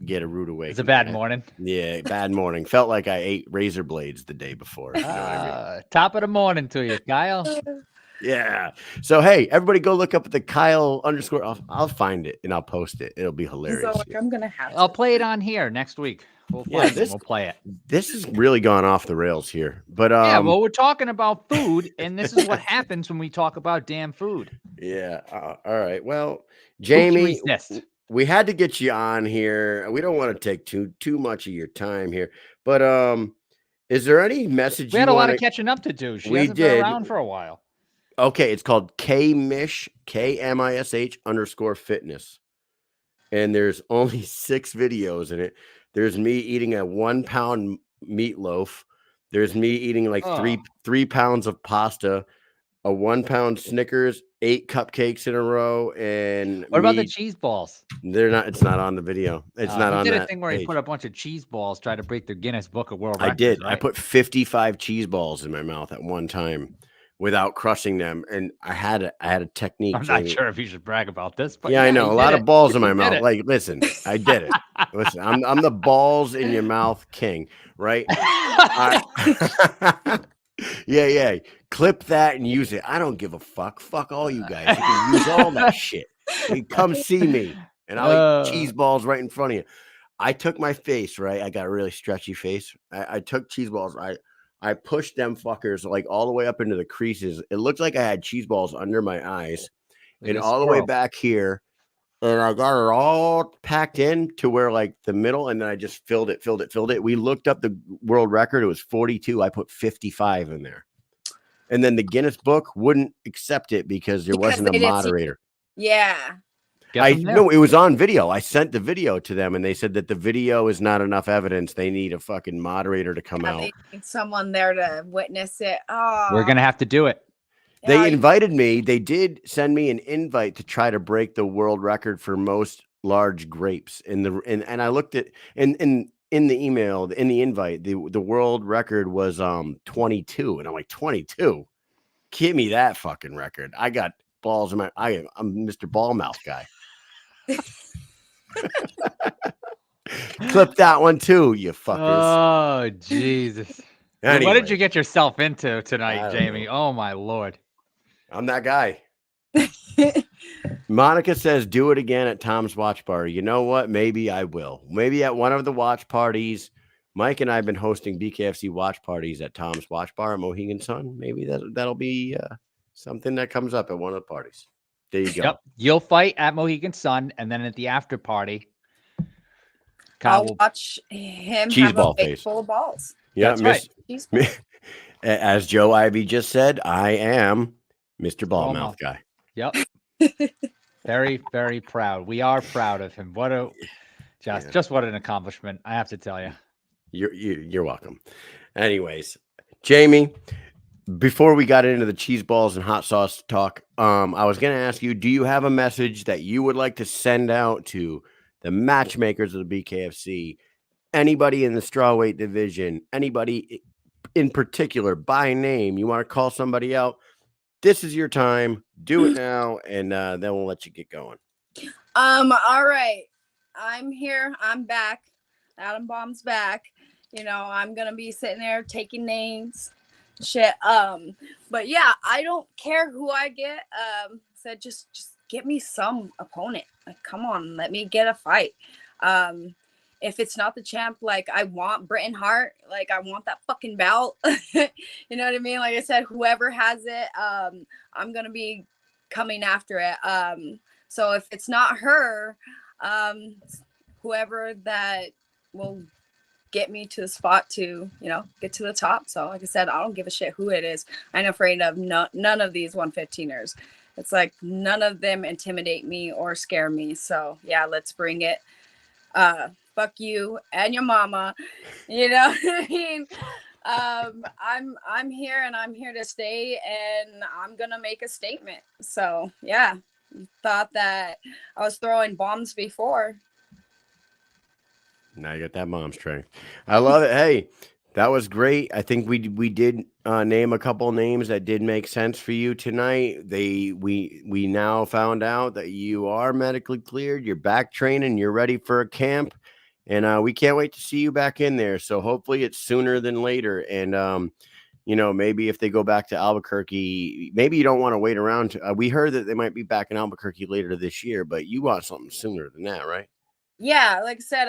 get a rude awakening. It's a bad morning. Yeah, bad morning. Felt like I ate razor blades the day before. You know what I mean? Top of the morning to you, Kyle. Yeah. So hey, everybody, go look up the Kyle _ I'll find it and I'll post it. It'll be hilarious. So like, I'm gonna have. I'll play it on here next week. We'll play it. This has really gone off the rails here, but yeah. Well, we're talking about food, and this is what happens when we talk about damn food. Yeah. All right. Well, Jayme, we had to get you on here. We don't want to take too much of your time here, but is there any message? We had a lot of catching up to do. She hasn't been around for a while. Okay, it's called Mish, KMISH _ fitness. And there's only 6 videos in it. There's me eating a 1 pound meatloaf. There's me eating like 3 pounds of pasta, a 1 pound Snickers, 8 cupcakes in a row. And what about the cheese balls? It's not on the video. It's not on that. He did a thing where he put a bunch of cheese balls, tried to break the Guinness Book of World Records. I did. Right? I put 55 cheese balls in my mouth at one time without crushing them, and I had a technique. I'm not sure if you should brag about this, but yeah, I know a lot of balls in my mouth. Like, listen, I did it. Listen, I'm the balls in your mouth king, right? Yeah. Clip that and use it. I don't give a fuck. Fuck all you guys. You can use all that shit. You come see me, and I'll eat cheese balls right in front of you. I took my face, right? I got a really stretchy face. I took cheese balls. I pushed them fuckers like all the way up into the creases. It looked like I had cheese balls under my eyes Like and a all the way squirrel. back here. And I got it all packed in to where like the middle, and then I just filled it. We looked up the world record. It was 42. I put 55 in there. And then the Guinness book wouldn't accept it because there wasn't a moderator. Yeah. I know it was on video. I sent the video to them and they said that the video is not enough evidence. They need a fucking moderator to come out. They need someone there to witness it. Oh, We're going to have to do it. They invited me. They did send me an invite to try to break the world record for most large grapes. And I looked at in the email, in the invite, the world record was 22. And I'm like, 22? Give me that fucking record. I got balls in my I'm Mr. Ballmouth guy. Clip that one too, you fuckers. Oh, Jesus. Anyway, what did you get yourself into tonight, Jayme? Oh, my Lord. I'm that guy. Monica says, do it again at Tom's watch party. You know what? Maybe I will. Maybe at one of the watch parties. Mike and I have been hosting BKFC watch parties at Tom's watch bar at Mohegan Sun. Maybe that'll be something that comes up at one of the parties. There you go. Yep. You'll fight at Mohegan Sun, and then at the after party, I'll watch him cheese have ball a face face. full of balls. Yeah, That's right. As Joe Ivy just said, I am Mr. Ballmouth guy. Yep. Very, very proud. We are proud of him. Just what an accomplishment, I have to tell you. You're welcome. Anyways, Jayme, before we got into the cheese balls and hot sauce talk, I was going to ask you, do you have a message that you would like to send out to the matchmakers of the BKFC, anybody in the strawweight division, anybody in particular by name? You want to call somebody out? This is your time. Do it now, and then we'll let you get going. All right. I'm here. I'm back. Adam Bomb's back. You know, I'm gonna be sitting there taking names. Shit. But yeah, I don't care who I get. Said just get me some opponent. Like, come on, let me get a fight. If it's not the champ, like, I want Britain Hart, like, I want that fucking belt. You know what I mean? Like I said, whoever has it, I'm gonna be coming after it. So if it's not her, whoever that will get me to the spot to, you know, get to the top. So like I said, I don't give a shit who it is. I'm afraid of none of these 115ers. It's like none of them intimidate me or scare me. So yeah, let's bring it. Fuck you and your mama. You know what I mean? I'm here and I'm here to stay, and I'm gonna make a statement. So yeah, thought that I was throwing bombs before. Now you got that mom strength. I love it. Hey, that was great. I think we did name a couple names that did make sense for you tonight. We now found out that you are medically cleared. You're back training. You're ready for a camp, and we can't wait to see you back in there. So hopefully it's sooner than later. And you know, maybe if they go back to Albuquerque, maybe you don't want to wait around. We heard that they might be back in Albuquerque later this year, but you want something sooner than that, right? Yeah, like I said,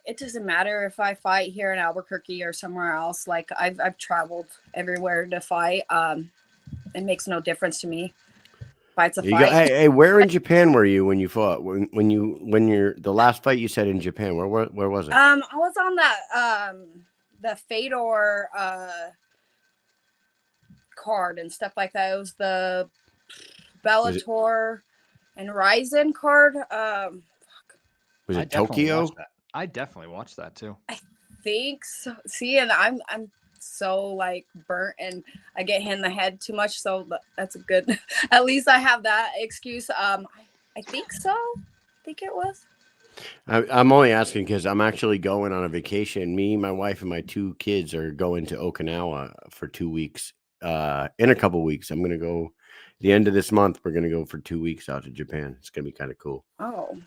it doesn't matter if I fight here in Albuquerque or somewhere else. Like I've traveled everywhere to fight. It makes no difference to me. Fight's a fight. Hey, where in Japan were you when you fought? When you're the last fight you said in Japan? Where was it? I was on that the Fedor card and stuff like that. It was the Bellator and Ryzen card. Was it Tokyo? I definitely watched that too. I think so. See, and I'm so like burnt and I get hit in the head too much. So that's a good. At least I have that excuse. I think so. I think it was. I'm only asking because I'm actually going on a vacation. Me, my wife, and my 2 kids are going to Okinawa for 2 weeks. In a couple weeks, I'm gonna go. The end of this month, we're gonna go for 2 weeks out to Japan. It's gonna be kind of cool. Oh.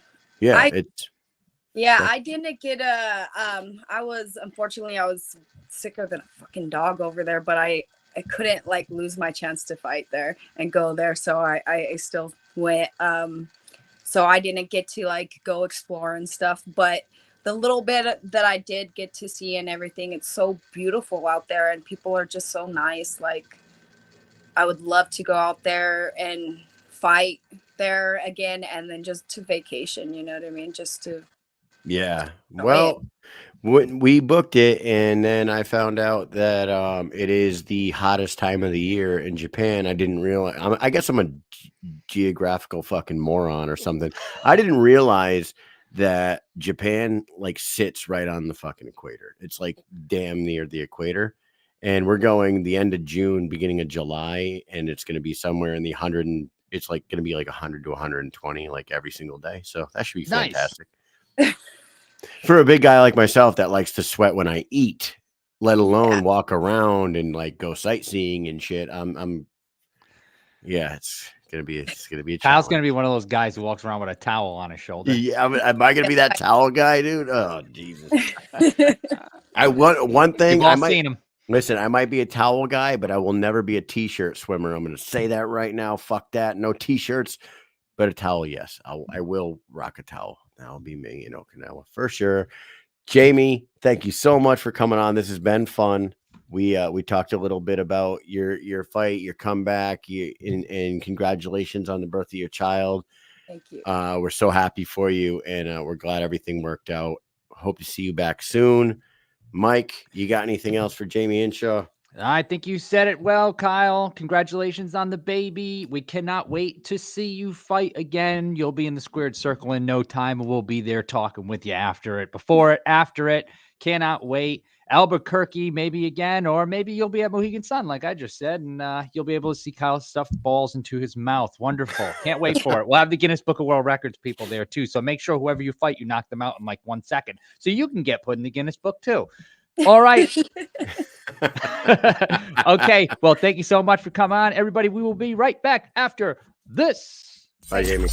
Yeah, I didn't get I was sicker than a fucking dog over there, but I couldn't like lose my chance to fight there and go there. So I still went. So I didn't get to like go explore and stuff. But the little bit that I did get to see and everything, it's so beautiful out there, and people are just so nice. Like, I would love to go out there and fight there again, and then just to vacation, you know what I mean? Just to Well, when we booked it, and then I found out that it is the hottest time of the year in Japan. I didn't realize. I guess I'm a geographical fucking moron or something. I didn't realize that Japan like sits right on the fucking equator. It's like damn near the equator. And we're going the end of June, beginning of July, and it's going to be somewhere in the 100 and it's like going to be like 100 to 120 like every single day. So that should be fantastic. Nice. For a big guy like myself that likes to sweat when I eat, let alone walk around and like go sightseeing and shit. It's gonna be a Kyle's gonna be one of those guys who walks around with a towel on his shoulder. Yeah, am I gonna be that towel guy, dude? Oh Jesus! I want one thing. I might seen him. Listen, I might be a towel guy, but I will never be a t-shirt swimmer. I'm gonna say that right now. Fuck that. No t-shirts, but a towel. Yes, I will rock a towel. That'll be me in Okinawa for sure. Jayme, thank you so much for coming on. This has been fun. We talked a little bit about your fight, your comeback, and congratulations on the birth of your child. Thank you. We're so happy for you, and we're glad everything worked out. Hope to see you back soon. Mike, you got anything else for Jayme Hinshaw? I think you said it well, Kyle. Congratulations on the baby. We cannot wait to see you fight again. You'll be in the squared circle in no time, and we'll be there talking with you after it, before it, after it. Cannot wait. Albuquerque, maybe again, or maybe you'll be at Mohegan Sun, like I just said, and you'll be able to see Kyle stuff balls into his mouth. Wonderful. Can't wait for it. We'll have the Guinness Book of World Records people there, too. So make sure whoever you fight, you knock them out in like 1 second so you can get put in the Guinness Book, too. All right. Okay. Well, thank you so much for coming on, everybody. We will be right back after this. Bye, Jayme.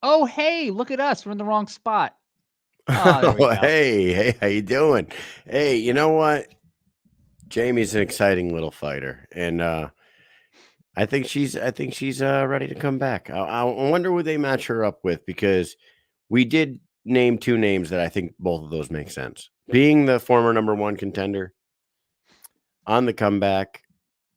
Oh, hey, look at us. We're in the wrong spot. Oh, hey, how you doing? Hey, you know what? Jayme's an exciting little fighter, and I think she's ready to come back. I wonder who they match her up with, because we did name 2 names that I think both of those make sense. Being the former #1 contender on the comeback,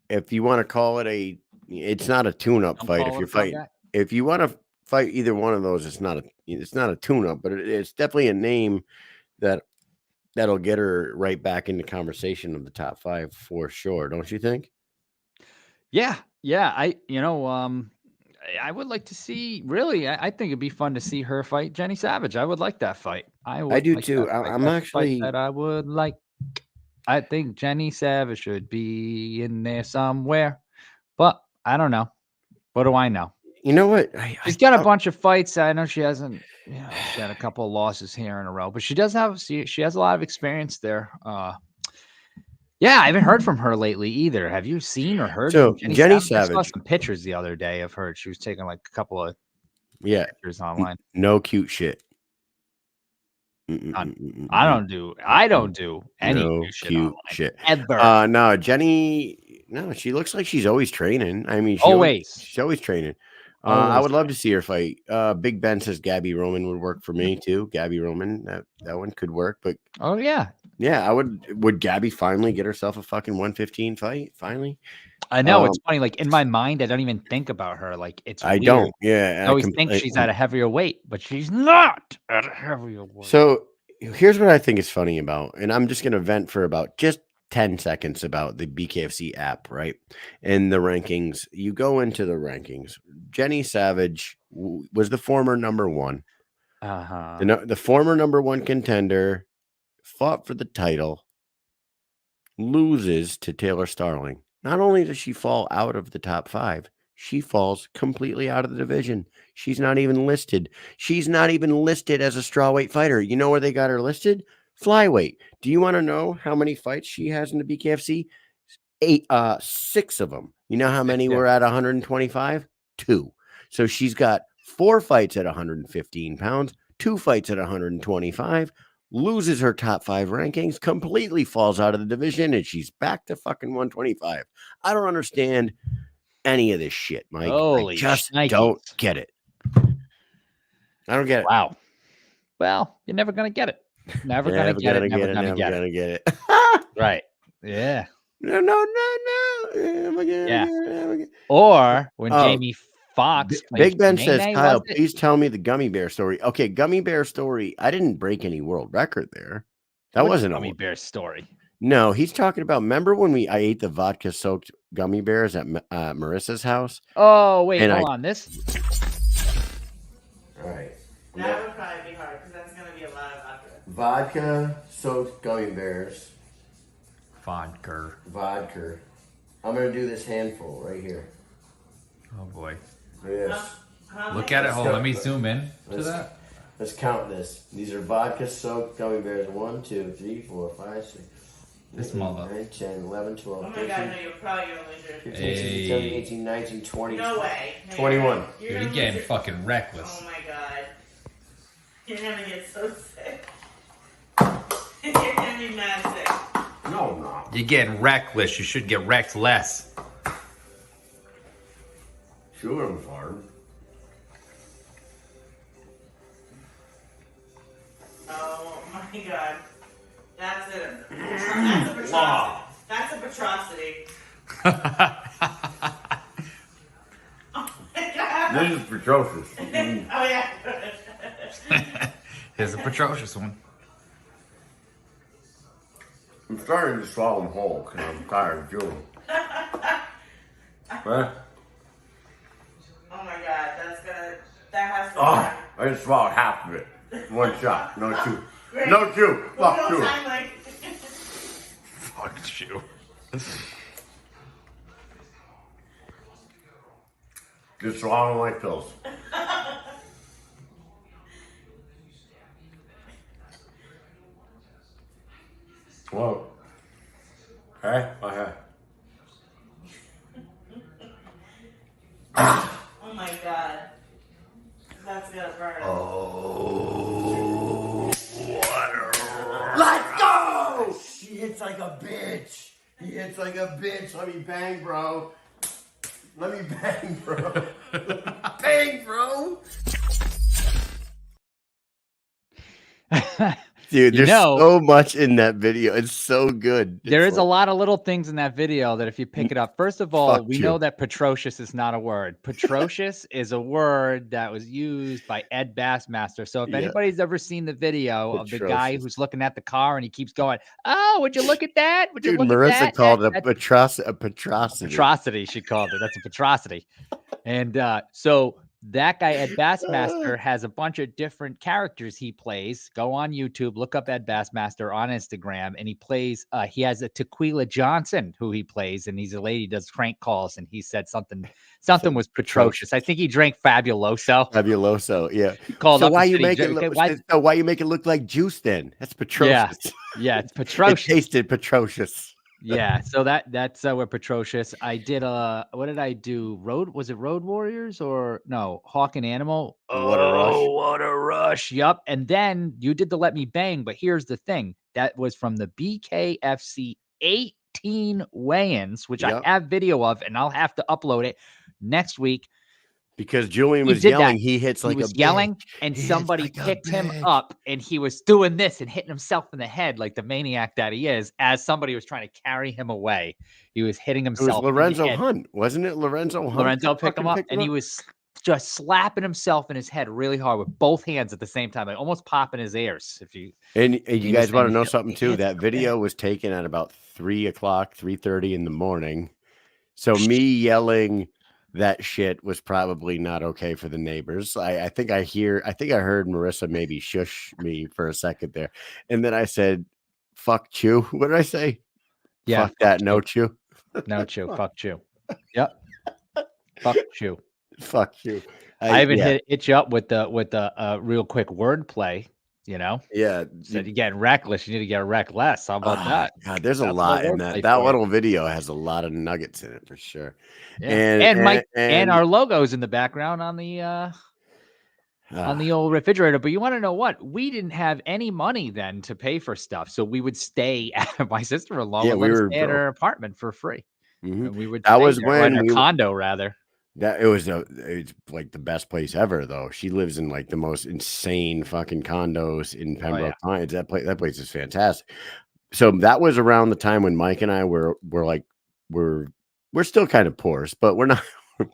if you want to call it it's not a tune-up fight. If you're fighting, if you want to fight either one of those, it's not a tune-up, but it's definitely a name that'll get her right back into conversation of the top 5 for sure. Don't you think? Yeah. I would like to see, really, I think it'd be fun to see her fight Jenny Savage. I would like that fight. I do too. I'm actually that I would like. I think Jenny Savage should be in there somewhere, but I don't know. What do I know? You know what? She's got a bunch of fights. I know she hasn't. She had a couple of losses here in a row, but she does have. She has a lot of experience there. Yeah, I haven't heard from her lately either. Have you seen or heard? So from Jenny Savage? I saw some pictures the other day of her. She was taking like a couple of pictures online. No cute shit. I don't do any cute shit ever. No, Jenny. No, she looks like she's always training. I mean, she's always training. I would love to see her fight. Big Ben says Gabby Roman would work for me too. Gabby Roman, that one could work. But I would Gabby finally get herself a fucking 115 fight? Finally, I know it's funny. Like in my mind, I don't even think about her. Like it's I weird. Don't. Yeah, I always think she's at a heavier weight, but she's not at a heavier weight. So here's what I think is funny about, and I'm just gonna vent for about just 10 seconds about the BKFC app, right? And the rankings. You go into the rankings. Jenny Savage was the former number one. The former number one contender, fought for the title, loses to Taylor Starling. Not only does she fall out of the top 5, she falls completely out of the division. She's not even listed. She's not even listed as a strawweight fighter. You know where they got her listed? Flyweight. Do you want to know how many fights she has in the BKFC? 6 of them. You know how many were at 125? 2. So she's got 4 fights at 115 pounds, 2 fights at 125, loses her top 5 rankings, completely falls out of the division, and she's back to fucking 125. I don't understand any of this shit, Mike. Holy I just shnikes. don't get it. I don't get it. Wow. Well, you're never going to get it. Never going to get it. Right. Yeah. No. Yeah. Or when Jayme Fox. Big Ben says, Kyle, please tell me the gummy bear story. Okay, gummy bear story. I didn't break any world record there. That wasn't a gummy bear story. No, he's talking about. Remember when I ate the vodka soaked gummy bears at Marissa's house? Oh wait, hold on. This. All right. That would probably be hard because that's going to be a lot of vodka. Vodka soaked gummy bears. Vodka. I'm going to do this handful right here. Oh boy. Yes. Look at it. Hold on. Let me zoom in to that. Let's count this. These are vodka soaked gummy bears. 1, 2, 3, 4, 5, 6. This mother. 9, 10, 11, 12. Oh my god, no, you're probably going to lose 15, 16, 17, 18, 19, 20. No way. No, 21. Dude, you're getting fucking reckless. Oh my god. You're going to get so sick. You're going to be mad sick. No, I'm not. You're getting reckless. You should get wrecked less. Sure, I'm hard. Oh my god. That's it. That's a atrocity. That's a atrocity. Oh my god. This is atrocious. Oh yeah. Here's a atrocious one. I'm starting to swallow them whole because I'm tired of chewing. Right? Oh my god, that has to Oh, I just swallowed half of it. 1 shot, no chew. No chew. Fuck chew. Fuck you. Just swallow like pills. Whoa. Hey, okay. Oh my god. That's gonna burn. Oh, let's go! He hits like a bitch. Let me bang, bro. Bang, bro. Dude, there's so much in that video. It's so good. There is a lot of little things in that video that if you pick it up, first of all, we know that Petrocious is not a word. Petrocious is a word that was used by Ed Bassmaster. So if anybody's ever seen the video of the guy who's looking at the car and he keeps going, oh, would you look at that? Would you look Marissa at that? called it a petrocity. Petrocity, she called it. That's a petrocity. And so that guy, Ed Bassmaster, has a bunch of different characters he plays. Go on YouTube, look up Ed Bassmaster on Instagram, and he plays, he has a Tequila Johnson who he plays, and he's a lady, does crank calls, and he said something was Petrocious. I think he drank Fabuloso. Yeah. He called so up why you make it look, why you make it look like juice then? That's Petrocious. Yeah, it's Petrocious. It tasted Petrocious. Yeah, so that's where Petrocious. I did what did I do? Was it Road Warriors or no? Hawk and Animal. What a rush! What a rush! Yup. And then you did the Let Me Bang, but here's the thing: that was from the BKFC 18 weigh-ins, which I have video of, and I'll have to upload it next week. Because Julian was yelling, he hits like a bitch. He was yelling, and somebody picked him up, and he was doing this and hitting himself in the head like the maniac that he is, as somebody was trying to carry him away. He was hitting himself. It was Lorenzo Hunt, wasn't it? Lorenzo Hunt. Lorenzo picked him up, and he was just slapping himself in his head really hard with both hands at the same time, like almost popping his ears. If you and you guys want to know something too, that video was taken at about 3:30 in the morning. So me yelling that shit was probably not okay for the neighbors. I think I heard Marissa maybe shush me for a second there. And then I said, fuck Chew. What did I say? Yeah. Fuck that. No Chew. No Chew. Fuck Chew. Yep. Fuck Chew. Fuck you. I even hit you up with the real quick wordplay, you know? Yeah. Said you're getting reckless. You need to get reckless. How about that? God, there's a lot in that. That little video has a lot of nuggets in it for sure. Yeah. And Mike and our logos in the background on the old refrigerator. But you want to know what? We didn't have any money then to pay for stuff. So we would stay at my sister-in-law would let us stay at her apartment for free. Mm-hmm. And we would that was when her condo rather. That it's like the best place ever though. She lives in like the most insane fucking condos in Pembroke Pines. That place is fantastic. So that was around the time when Mike and I were still kind of poor, but we're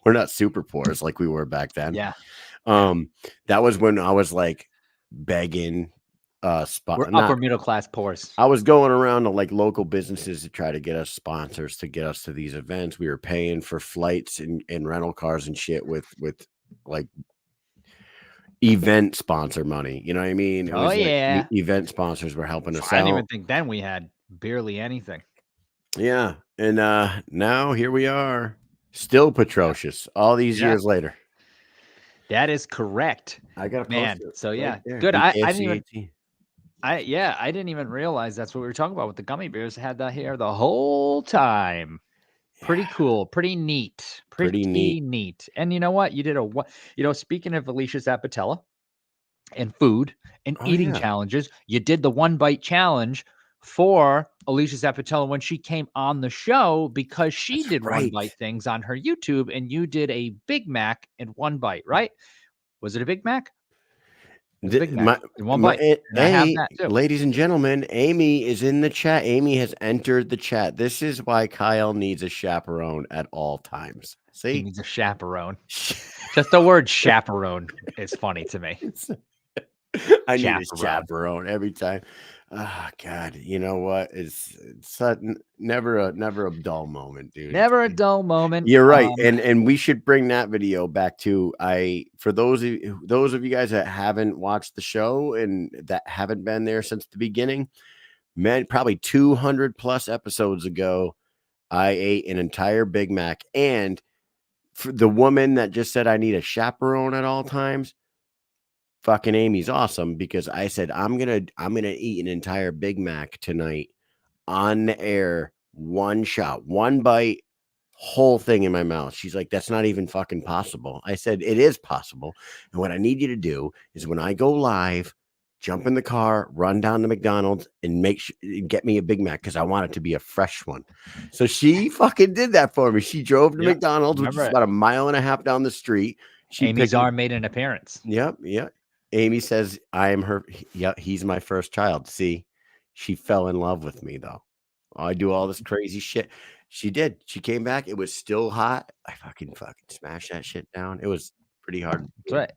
not super poor like we were back then. Yeah. That was when I was like begging we're upper middle class poors. I was going around to like local businesses to try to get us sponsors to get us to these events. We were paying for flights and rental cars and shit with like event sponsor money. You know what I mean? It was like event sponsors were helping us out. I didn't even think then we had barely anything. Yeah. And now here we are, still Petrocious all these years later. That is correct. I got a man. post So yeah, right good. I didn't even. I didn't even realize that's what we were talking about with the gummy bears. Had that here the whole time. Pretty cool. Pretty neat. Pretty neat. And you know what? You did speaking of Alicia Zapatella and food and eating challenges, you did the 1 bite challenge for Alicia Zapatella when she came on the show because she did 1 bite things on her YouTube and you did a Big Mac in 1 bite, right? Was it a Big Mac? Big Mac in 1 bite. Ladies and gentlemen, Amy is in the chat. Amy has entered the chat. This is why Kyle needs a chaperone at all times. See, he needs a chaperone. Just the word chaperone is funny to me. I need a chaperone every time. Oh God, you know what? It's never a dull moment, dude. Never a dull moment. You're right, and we should bring that video back too. For those of you guys that haven't watched the show and that haven't been there since the beginning, man, probably 200 plus episodes ago, I ate an entire Big Mac, and for the woman that just said I need a chaperone at all times. Fucking Amy's awesome because I said I'm gonna eat an entire Big Mac tonight on the air, 1 shot, 1 bite, whole thing in my mouth. She's like, that's not even fucking possible. I said it is possible, and what I need you to do is when I go live, jump in the car, run down to McDonald's, and get me a Big Mac because I want it to be a fresh one. So she fucking did that for me. She drove to McDonald's, which is about 1.5 miles down the street. Amy's arm made an appearance. Yep. Amy says, I am her. Yeah, he's my first child. See, she fell in love with me, though. I do all this crazy shit. She did. She came back. It was still hot. I fucking smashed that shit down. It was pretty hard. That's right.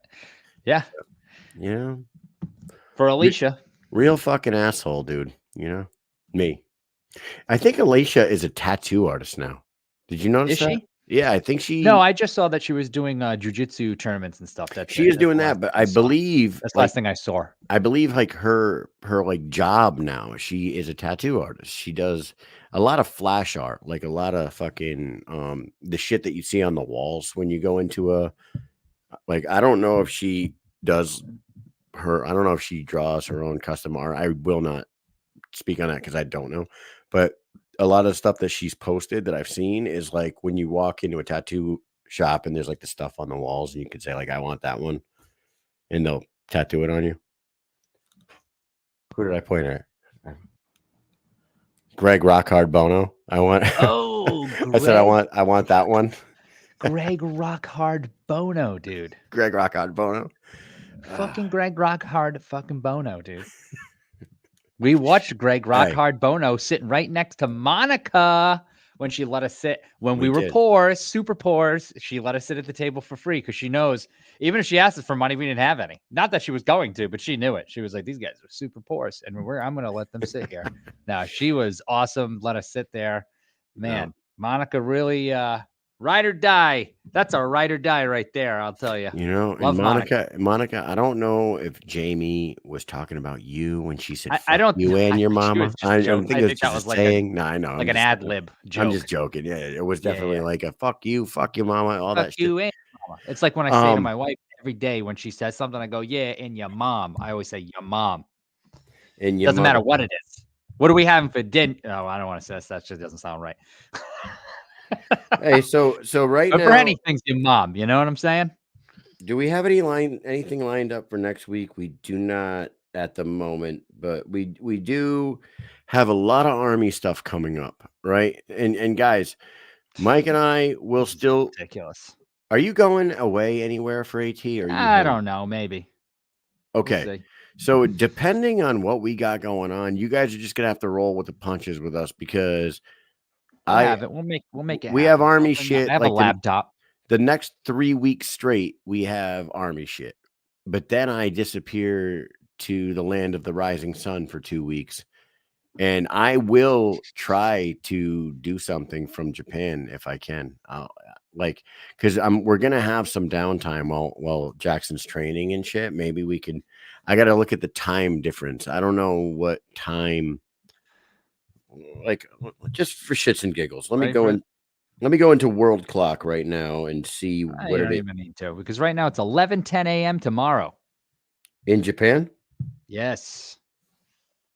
Yeah. Yeah. For Alicia. Real fucking asshole, dude. You know? Me. I think Alicia is a tattoo artist now. Did you notice that? She? Yeah, I think she. No, I just saw that she was doing jiu-jitsu tournaments and stuff. She is doing that, but I believe that's the last thing I saw. I believe like her like job now. She is a tattoo artist. She does a lot of flash art, like a lot of fucking the shit that you see on the walls when you go into a like. I don't know if she does her. I don't know if she draws her own custom art. I will not speak on that because I don't know, but. A lot of stuff that she's posted that I've seen is like when you walk into a tattoo shop and there's like the stuff on the walls and you could say like, I want that one and they'll tattoo it on you. Who did I point at? Greg Rockhard Bono. I said, I want that one. Greg Rockhard Bono, dude. Greg Rockhard Bono. Fucking Greg Rockhard fucking Bono, dude. We watched Greg Rockhard Bono sitting right next to Monica when she let us sit when We we were did. poor, super poor. She let us sit at the table for free because she knows even if she asked us for money, we didn't have any. Not that she was going to, but she knew it. She was like, "These guys are super poor, and I'm going to let them sit here." Now she was awesome. Let us sit there, man. Monica really ride or die. That's a ride or die right there. I'll tell you. You know, Love and Monica, I don't know if Jayme was talking about you when she said I don't. you and I your think she mama. was just I joking. don't think I it was think that just was a like saying. No, I know. like an ad lib joke. I'm just joking. Yeah, it was definitely yeah. like a fuck you, mama, all Fuck that you shit. and mama. It's like when I say to my wife every day when she says something, I go, "Yeah, and your mom." I always say your mom. And your Doesn't matter mother. what it is. What are we having for dinner? Oh, I don't want to say that. Just doesn't sound right. Hey, so right But now, for anything's your mom. You know what I'm saying? do we have anything lined up for next week? We do not at the moment, but we do have a lot of Army stuff coming up, right? And guys, Mike and I will still. Ridiculous. Are you going away anywhere for AT? Or are you I home? don't know. Maybe. Okay. We'll see. So depending on what we got going on, you guys are just gonna have to roll with the punches with us because We'll have it. We'll make it. we happen. have Army I shit. have a Like laptop. the next 3 weeks straight, we have Army shit. But then I disappear to the land of the rising sun for 2 weeks. And I will try to do something from Japan if I can. Because we're gonna have some downtime while Jackson's training and shit. Maybe we can. I got to look at the time difference. I don't know what time. Like, just for shits and giggles, let me go into World Clock right now and see what You it don't is even need to because right now it's 11:10 a.m. tomorrow. in Japan. Yes.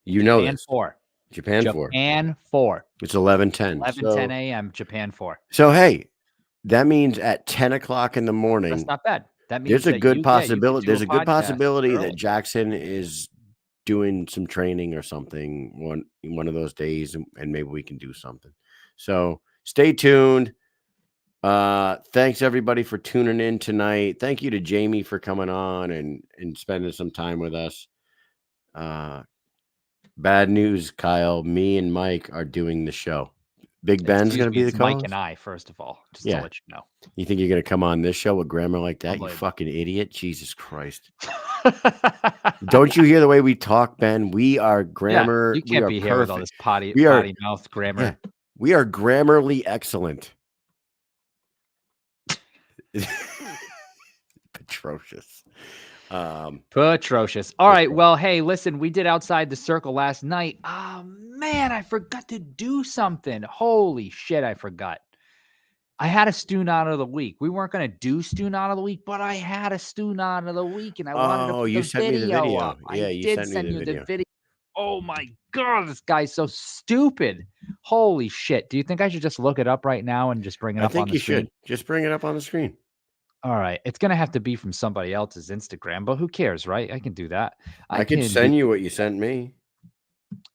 You know Japan this. 4. Japan 4. Japan 4. It's 11:10. 11:10 a.m. Japan 4. So hey, that means at 10 o'clock in the morning. That's not bad. That means there's a good possibility. there's a good possibility early. that Jackson is doing some training or something one of those days, and maybe we can do something. So stay tuned. Thanks everybody for tuning in tonight. Thank you to Jayme for coming on and spending some time with us. Bad news, Kyle. Me and Mike are doing the show. Big Ben's going to be the co-host. Mike and I, first of all, just to let you know. You think you're going to come on this show with grammar like that? You fucking idiot. Jesus Christ. Don't you hear the way we talk, Ben? We are grammar. You can't be perfect. here with all this potty mouth grammar. Yeah, we are grammarly excellent. Atrocious. Atrocious. All right. Well, hey, listen, we did Outside the Circle last night. Oh, man, I forgot to do something. Holy shit, I forgot. I had a Stoonot of the week. We weren't going to do Stoonot of the week, but I had a Stoonot of the week, and I wanted to put you sent me the video up. Yeah, I did send you the video. Oh, my God, this guy's so stupid. Holy shit. Do you think I should just look it up right now and just bring it up on the screen? I think you should. Just bring it up on the screen. All right. It's going to have to be from somebody else's Instagram, but who cares, right? I can do that. I can send you what you sent me.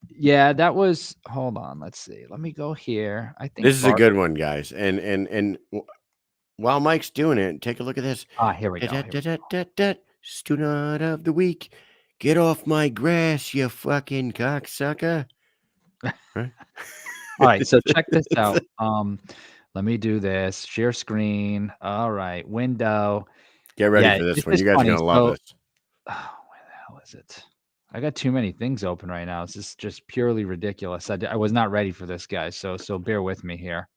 Yeah, that was, hold on. Let's see. Let me go here. I think this is a good one, guys. And while Mike's doing it, take a look at this. Here we go. Stoonot of the week. Get off my grass, you fucking cocksucker. Right? All right. So check this out. Let me do this. Share screen. All right. Window. Get ready for this one. You guys are going to love this. Oh, where the hell is it? I got too many things open right now. This is just purely ridiculous. I was not ready for this, guys. So bear with me here.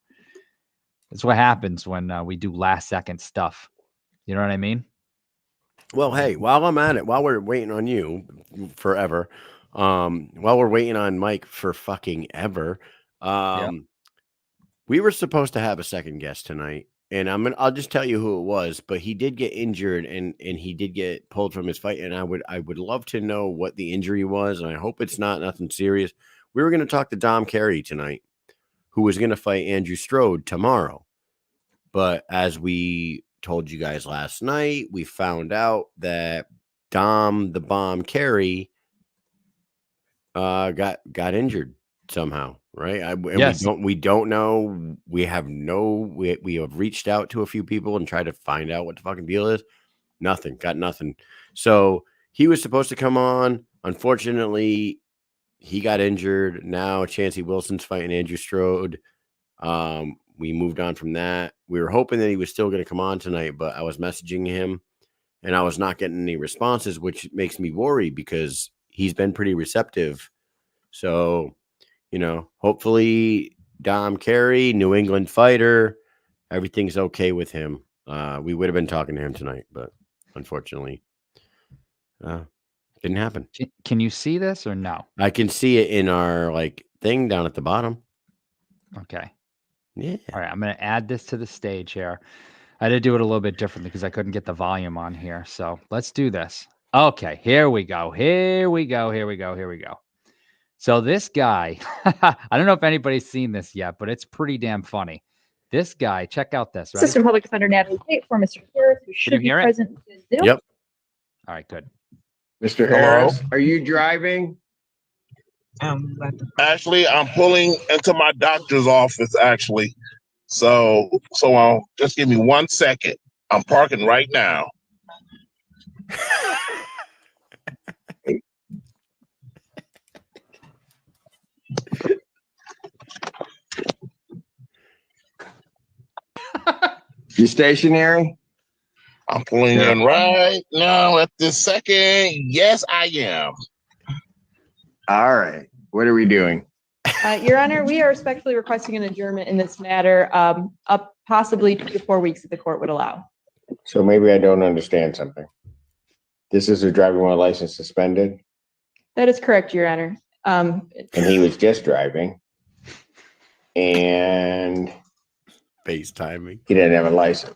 That's what happens when we do last second stuff. You know what I mean? Well, hey, while I'm at it, while we're waiting on you forever, while we're waiting on Mike for fucking ever, we were supposed to have a second guest tonight, and I'll just tell you who it was, but he did get injured and he did get pulled from his fight, and I would love to know what the injury was, and I hope it's nothing serious. We were going to talk to Dom Carey tonight, who was going to fight Andrew Strode tomorrow. But as we told you guys last night, we found out that Dom the Bomb Carey got injured somehow, right? Yes. We don't know. We have reached out to a few people and tried to find out what the fucking deal is. Got nothing. So he was supposed to come on. Unfortunately, he got injured. Now Chancey Wilson's fighting Andrew Strode We moved on from that. We were hoping that he was still going to come on tonight, but I was messaging him and I was not getting any responses, which makes me worry because he's been pretty receptive. So, hopefully Dom Carey, New England fighter, everything's okay with him. We would have been talking to him tonight, but unfortunately, didn't happen. Can you see this or no? I can see it in our thing down at the bottom. Okay. Yeah. All right. I'm going to add this to the stage here. I did do it a little bit differently because I couldn't get the volume on here. So let's do this. Okay. Here we go. So this guy, I don't know if anybody's seen this yet, but it's pretty damn funny. This guy, check out this. Right? Assistant Public Defender Natalie Tate for Mr. Harris, who should be present. Yep. All right, good. Mr. Harris, are you driving? Actually, I'm pulling into my doctor's office, actually. So just give me 1 second. I'm parking right now. You stationary? I'm pulling in right now at this second. Yes, I am. All right. What are we doing? Your Honor, we are respectfully requesting an adjournment in this matter, up possibly 2 to 4 weeks if the court would allow. So maybe I don't understand something. This is a driving while license suspended? That is correct, Your Honor. And he was just driving. And FaceTiming. He didn't have a license.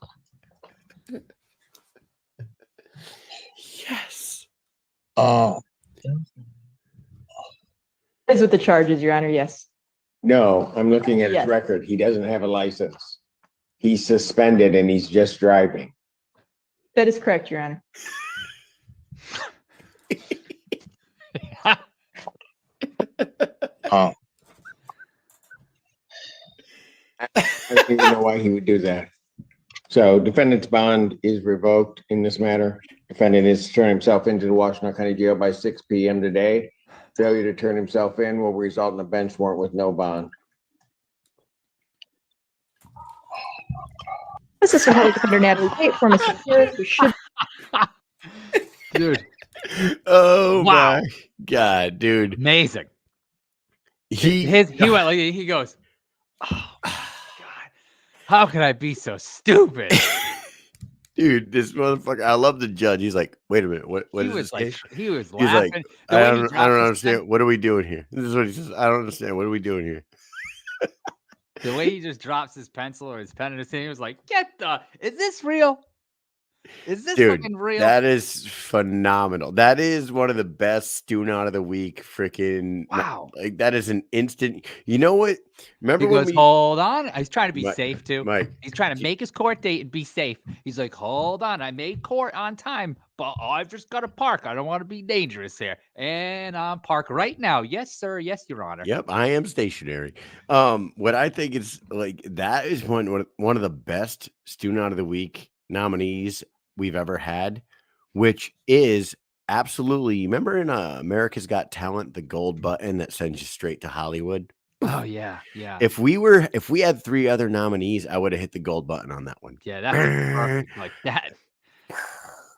Yes. Oh. Is with the charges, Your Honor, yes. No, I'm looking at Yes. his record. He doesn't have a license. He's suspended and he's just driving. That is correct, Your Honor. Oh. I don't even know why he would do that. So defendant's bond is revoked in this matter. Defendant is to turn himself into the Washington County Jail by 6 p.m. today. Failure to turn himself in will result in a bench warrant with no bond. Assistant Public Defender Natalie Tate for Mr. Harris, who should. Dude. Oh Wow. my God, dude. Amazing. He went like, he goes, oh my God, how can I be so stupid? Dude, this motherfucker. I love the judge. He's like, wait a minute, what he is was this like, case? he was He's laughing. like, The I way he don't dropped his understand. pen- What are we doing here? This is what he says. I don't understand. What are we doing here? The way he just drops his pencil or his pen in his hand, he was like, is this real? Is this Dude, fucking real? that is phenomenal. That is one of the best Stune out of the week. Freaking Wow. Like that is an instant. You know what? Remember He when goes, hold on. He's trying to be Mike- safe too. Mike, He's trying to make his court date and be safe. He's like, hold on. I made court on time, but I've just got to park. I don't want to be dangerous here. And I'm parked right now. Yes, sir. Yes, Your Honor. Yep, I am stationary. What I think is like that is one of the best Stune out of the week nominees we've ever had, which is absolutely. Remember in America's Got Talent, the gold button that sends you straight to Hollywood. Oh yeah, yeah. If we had 3 other nominees, I would have hit the gold button on that one. Yeah, that was perfect. Like that.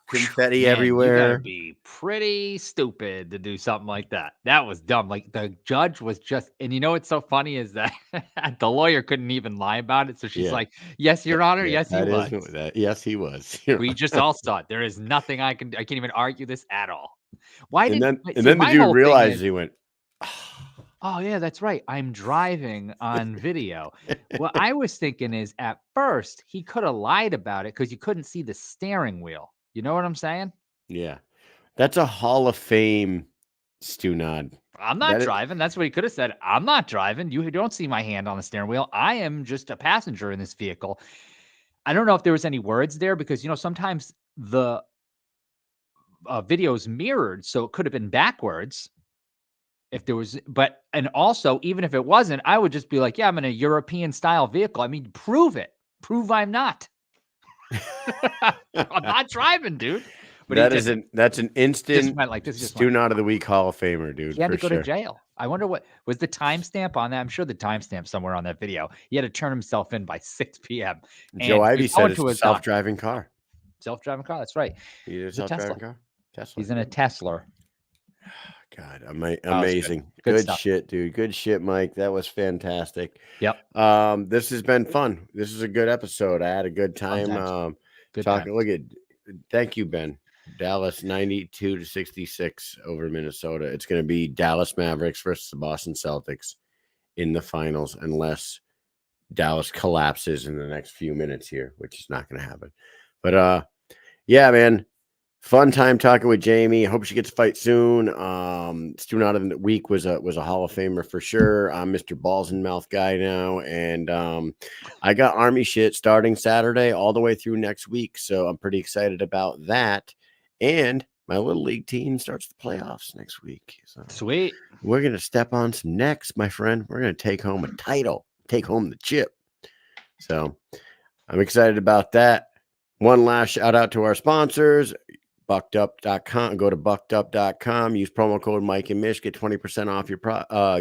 Confetti Man, you everywhere. gotta be pretty stupid to do something like that. That was dumb. Like the judge was just, and you know what's so funny is that the lawyer couldn't even lie about it. So she's Yeah. like, "Yes, Your Honor. Yeah, Yes, he that was." is- that- yes, he was. We just all saw it. There is nothing I can't even argue this at all. Why and did? then see, and then the my dude whole thing realized is- he went. Oh yeah, that's right. I'm driving on video. What I was thinking is, at first he could have lied about it because you couldn't see the steering wheel. You know what I'm saying? Yeah, that's a Hall of Fame Stu nod. I'm not That is- driving. That's what he could have said. I'm not driving. You don't see my hand on the steering wheel. I am just a passenger in this vehicle. I don't know if there was any words there because, sometimes the video's mirrored, so it could have been backwards if there was, and also, even if it wasn't, I would just be like, yeah, I'm in a European style vehicle. I mean, prove it. Prove I'm not. I'm not driving, dude. But that's an instant went like this. student out of the week Hall of Famer, dude. He had to go sure. to jail. I wonder what was the timestamp on that. I'm sure the timestamp somewhere on that video. He had to turn himself in by 6 p.m. Joe Ivy said it's a self-driving car. Self-driving car. That's right. He's a self-driving car. Tesla. He's in a Tesla. God, amazing. Good shit, dude. Good shit, Mike. That was fantastic. Yep. This has been fun. This is a good episode. I had a good time. Good time. Look at. Thank you, Ben. Dallas 92-66 over Minnesota. It's going to be Dallas Mavericks versus the Boston Celtics in the finals, unless Dallas collapses in the next few minutes here, which is not going to happen. But yeah, man. Fun time talking with Jayme. Hope she gets to fight soon. Student out of the week was a Hall of Famer for sure. I'm Mr. Balls and Mouth guy now, and I got Army shit starting Saturday all the way through next week, so I'm pretty excited about that. And my little league team starts the playoffs next week. So sweet. We're gonna step on some necks, my friend. We're gonna take home a title, take home the chip. So I'm excited about that. One last shout out to our sponsors. Buckedup.com. Go to buckedup.com. Use promo code Mike and Mish. Get 20% off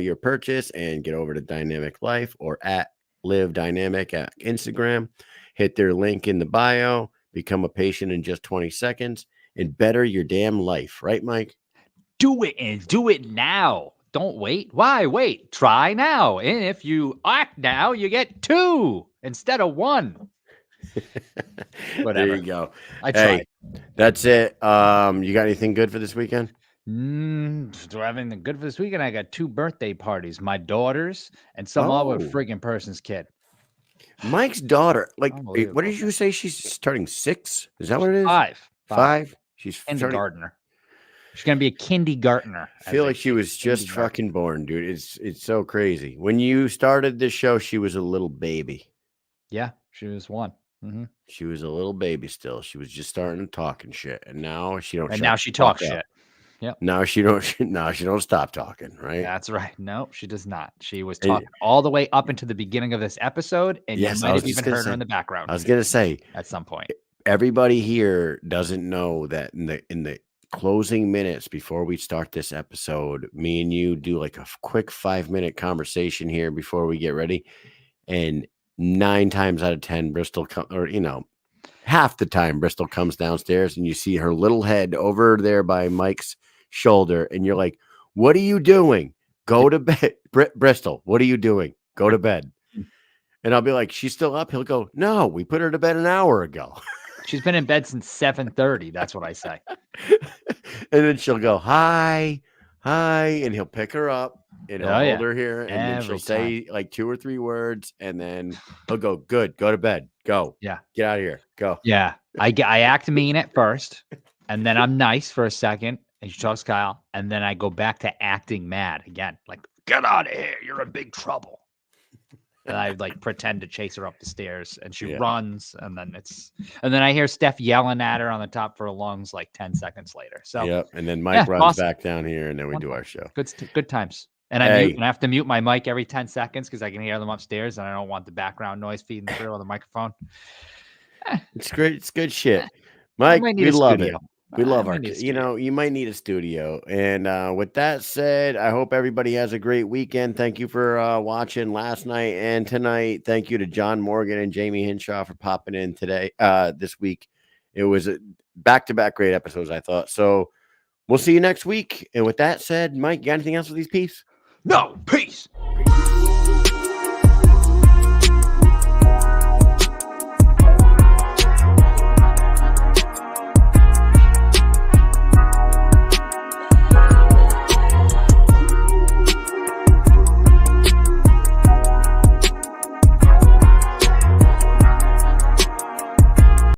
your purchase and get over to Dynamic Life or at Live Dynamic at Instagram. Hit their link in the bio. Become a patient in just 20 seconds and better your damn life. Right, Mike? Do it and do it now. Don't wait. Why wait? Try now. And if you act now, you get 2 instead of 1. Whatever. There you go. I tried. Hey, that's it. You got anything good for this weekend? Do I have anything good for this weekend? I got 2 birthday parties. My daughter's and some other friggin' person's kid. Mike's daughter. Like, what did you say? She's starting 6? Is that what it is? 5. She's kindergartner. She's gonna be a kindergartner. I feel like she was just fucking born, dude. It's so crazy. When you started this show, she was a little baby. Yeah, she was 1. Mm-hmm. She was a little baby still. She was just starting to talk and shit, and now she don't. And now she talks shit. Yep. Now she don't. Now she don't stop talking. Right. That's right. No, she does not. She was talking all the way up into the beginning of this episode, and you might have even heard her in the background. I was gonna say at some point. Everybody here doesn't know that in the closing minutes before we start this episode, me and you do like a quick 5-minute conversation here before we get ready, and 9 times out of 10, Bristol, half the time, Bristol comes downstairs and you see her little head over there by Mike's shoulder, and you're like, "What are you doing? Go to bed, Bristol. What are you doing? Go to bed." And I'll be like, "She's still up." He'll go, "No, we put her to bed an hour ago." She's been in bed since 7:30. That's what I say. And then she'll go, "Hi, and he'll pick her up. And I'll hold her here, and then she'll say like 2 or 3 words, and then he'll go, "Good, go to bed, go, yeah, get out of here, go." Yeah, I act mean at first, and then I'm nice for a second, and she talks Kyle, and then I go back to acting mad again, like, "Get out of here, you're in big trouble." And I like pretend to chase her up the stairs, and she runs, and then I hear Steph yelling at her on the top for lungs like 10 seconds later. So and then Mike runs back down here, and then we do our show. Good times. And I have to mute my mic every 10 seconds because I can hear them upstairs, and I don't want the background noise feeding through on the microphone. It's great. It's good shit. Mike, we love it. We love our, you might need a studio. And with that said, I hope everybody has a great weekend. Thank you for watching last night and tonight. Thank you to John Morgan and Jayme Hinshaw for popping in today, this week. It was a back-to-back great episodes, I thought. So we'll see you next week. And with that said, Mike, you got anything else with these peeps? No, peace.